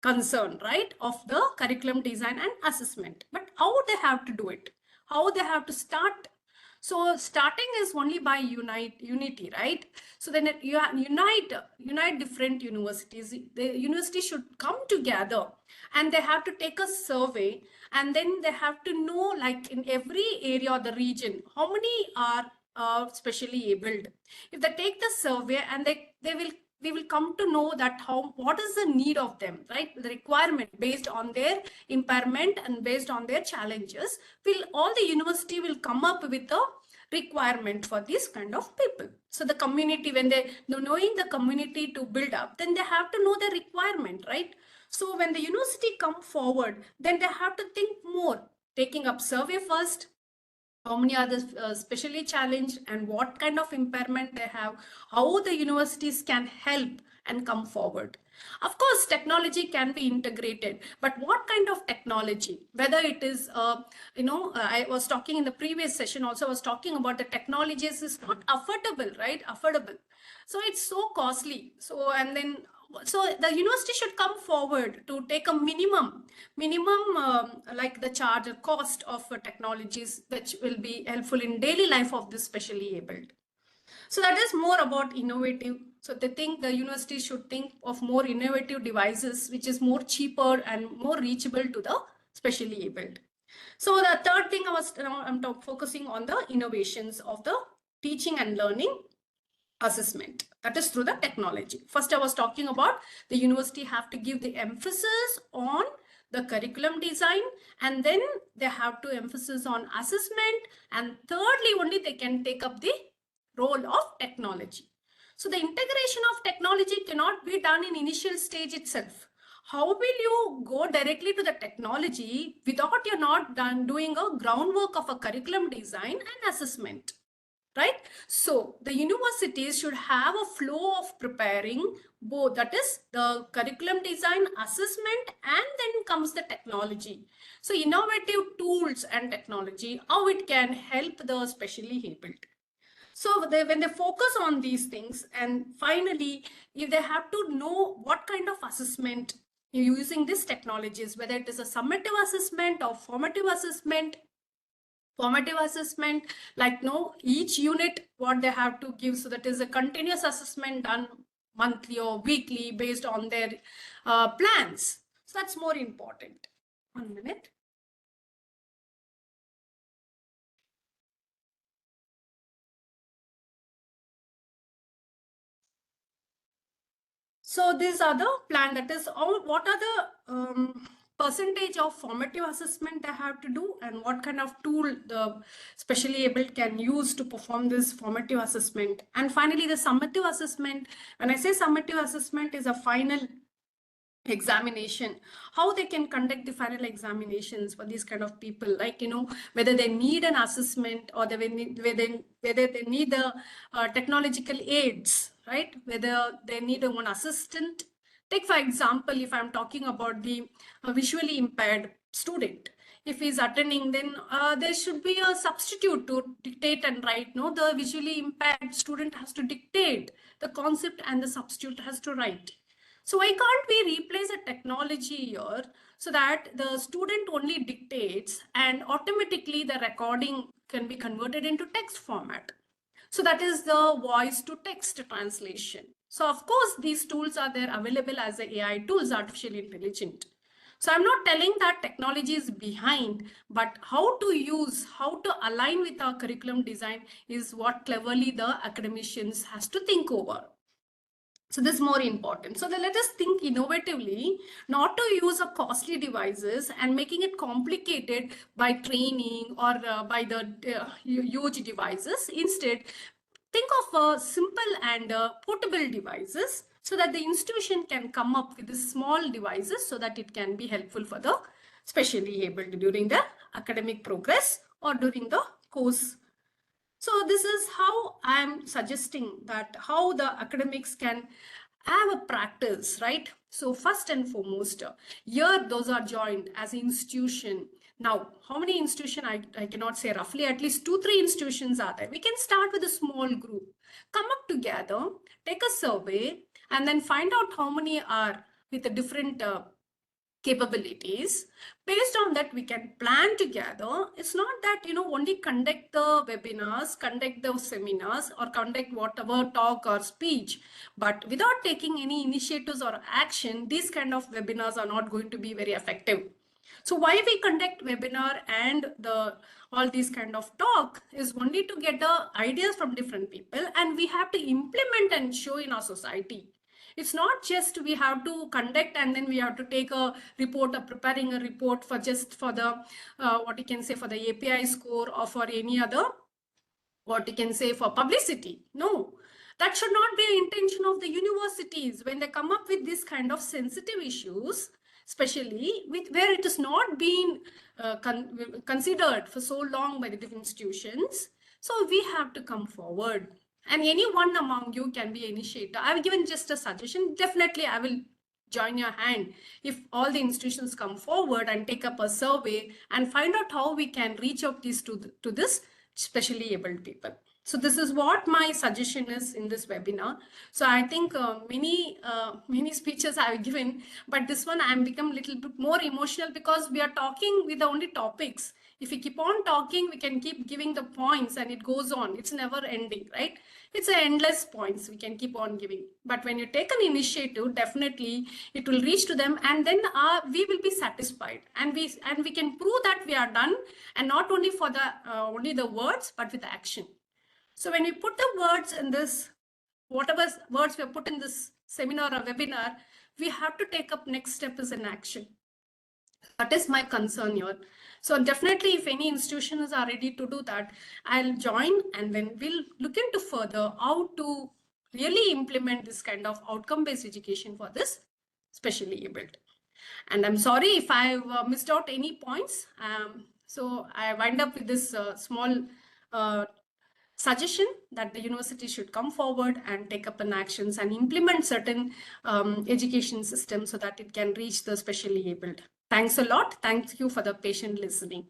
concern, right, of the curriculum design and assessment. But how they have to do it, how they have to start. So starting is only by unity, right? So then you unite different universities. The university should come together, and they have to take a survey, and then they have to know, like in every area or the region, how many are specially abled. If they take the survey, and we will come to know that what is the need of them, right? The requirement based on their impairment and based on their challenges, all the university will come up with a requirement for this kind of people. So the community, when knowing the community to build up, then they have to know the requirement, right? So when the university come forward, then they have to think more, taking up survey first, how many are the specially challenged, and what kind of impairment they have, how the universities can help and come forward. Of course, technology can be integrated, but what kind of technology? Whether it is, I was talking in the previous session also, I was talking about the technologies is not affordable, right? Affordable. So it's so costly. So the university should come forward to take a minimum like the charge or cost of technologies, which will be helpful in daily life of the specially abled. So that is more about innovative. So they think the university should think of more innovative devices, which is more cheaper and more reachable to the specially abled. So the third thing I'm focusing on the innovations of the teaching and learning assessment, that is through the technology. First, I was talking about the university have to give the emphasis on the curriculum design, and then they have to emphasis on assessment, and thirdly only they can take up the role of technology. So the integration of technology cannot be done in initial stage itself. How will you go directly to the technology without you're not doing a groundwork of a curriculum design and assessment? Right? So the universities should have a flow of preparing both, that is the curriculum design, assessment, and then comes the technology. So innovative tools and technology, how it can help the specially abled. So when they focus on these things, and finally, if they have to know what kind of assessment you're using these technologies, whether it is a summative assessment or formative assessment, like each unit what they have to give, so that is a continuous assessment done monthly or weekly based on their plans. So that's more important. 1 minute. So these are the plan, that is what are the percentage of formative assessment they have to do, and what kind of tool the specially abled can use to perform this formative assessment. And finally, the summative assessment. When I say summative assessment, is a final examination, how they can conduct the final examinations for these kind of people, like whether they need an assessment, or whether they need the technological aids, right? Whether they need one assistant. Take for example, if I'm talking about the visually impaired student, if he's attending, then there should be a substitute to dictate and write. The visually impaired student has to dictate the concept, and the substitute has to write. So why can't we replace the technology here so that the student only dictates and automatically the recording can be converted into text format? So that is the voice to text translation. So of course, these tools are there available as the AI tools, artificial intelligence. So I'm not telling that technology is behind, but how to use, how to align with our curriculum design is what cleverly the academicians has to think over. So this is more important. So then let us think innovatively, not to use a costly devices and making it complicated by training or by the huge devices. Instead, think of simple and portable devices so that the institution can come up with the small devices so that it can be helpful for the specially able during the academic progress or during the course. So this is how I'm suggesting that how the academics can have a practice, right? So first and foremost, here those are joined as an institution. Now, how many institutions, I cannot say roughly, at least 2-3 institutions are there. We can start with a small group, come up together, take a survey, and then find out how many are with the different capabilities. Based on that, we can plan together. It's not that, only conduct the webinars, conduct the seminars, or conduct whatever talk or speech, but without taking any initiatives or action, these kind of webinars are not going to be very effective. So why we conduct webinar and all these kind of talk is only to get the ideas from different people, and we have to implement and show in our society. It's not just we have to conduct and then we have to take a report or preparing a report for just for the what you can say for the API score or for any other what you can say for publicity. No, that should not be the intention of the universities when they come up with this kind of sensitive issues, especially with where it is not being considered for so long by the different institutions. So we have to come forward. And anyone among you can be an initiator. I've given just a suggestion. Definitely, I will join your hand if all the institutions come forward and take up a survey and find out how we can reach out this to this specially able people. So this is what my suggestion is in this webinar. So I think many speeches I've given, but this one I'm become a little bit more emotional because we are talking with the only topics. If we keep on talking, we can keep giving the points and it goes on. It's never ending, right? It's a endless points we can keep on giving. But when you take an initiative, definitely it will reach to them, and then we will be satisfied, and we can prove that we are done, and not only for the only the words, but with action. So when we put the words in this, whatever words we have put in this seminar or webinar, we have to take up next step as an action. That is my concern here. So definitely if any institutions are ready to do that, I'll join, and then we'll look into further how to really implement this kind of outcome-based education for this specially abled. And I'm sorry if I've missed out any points. So I wind up with this small suggestion that the university should come forward and take up an actions and implement certain education systems so that it can reach the specially abled. Thanks a lot. Thank you for the patient listening.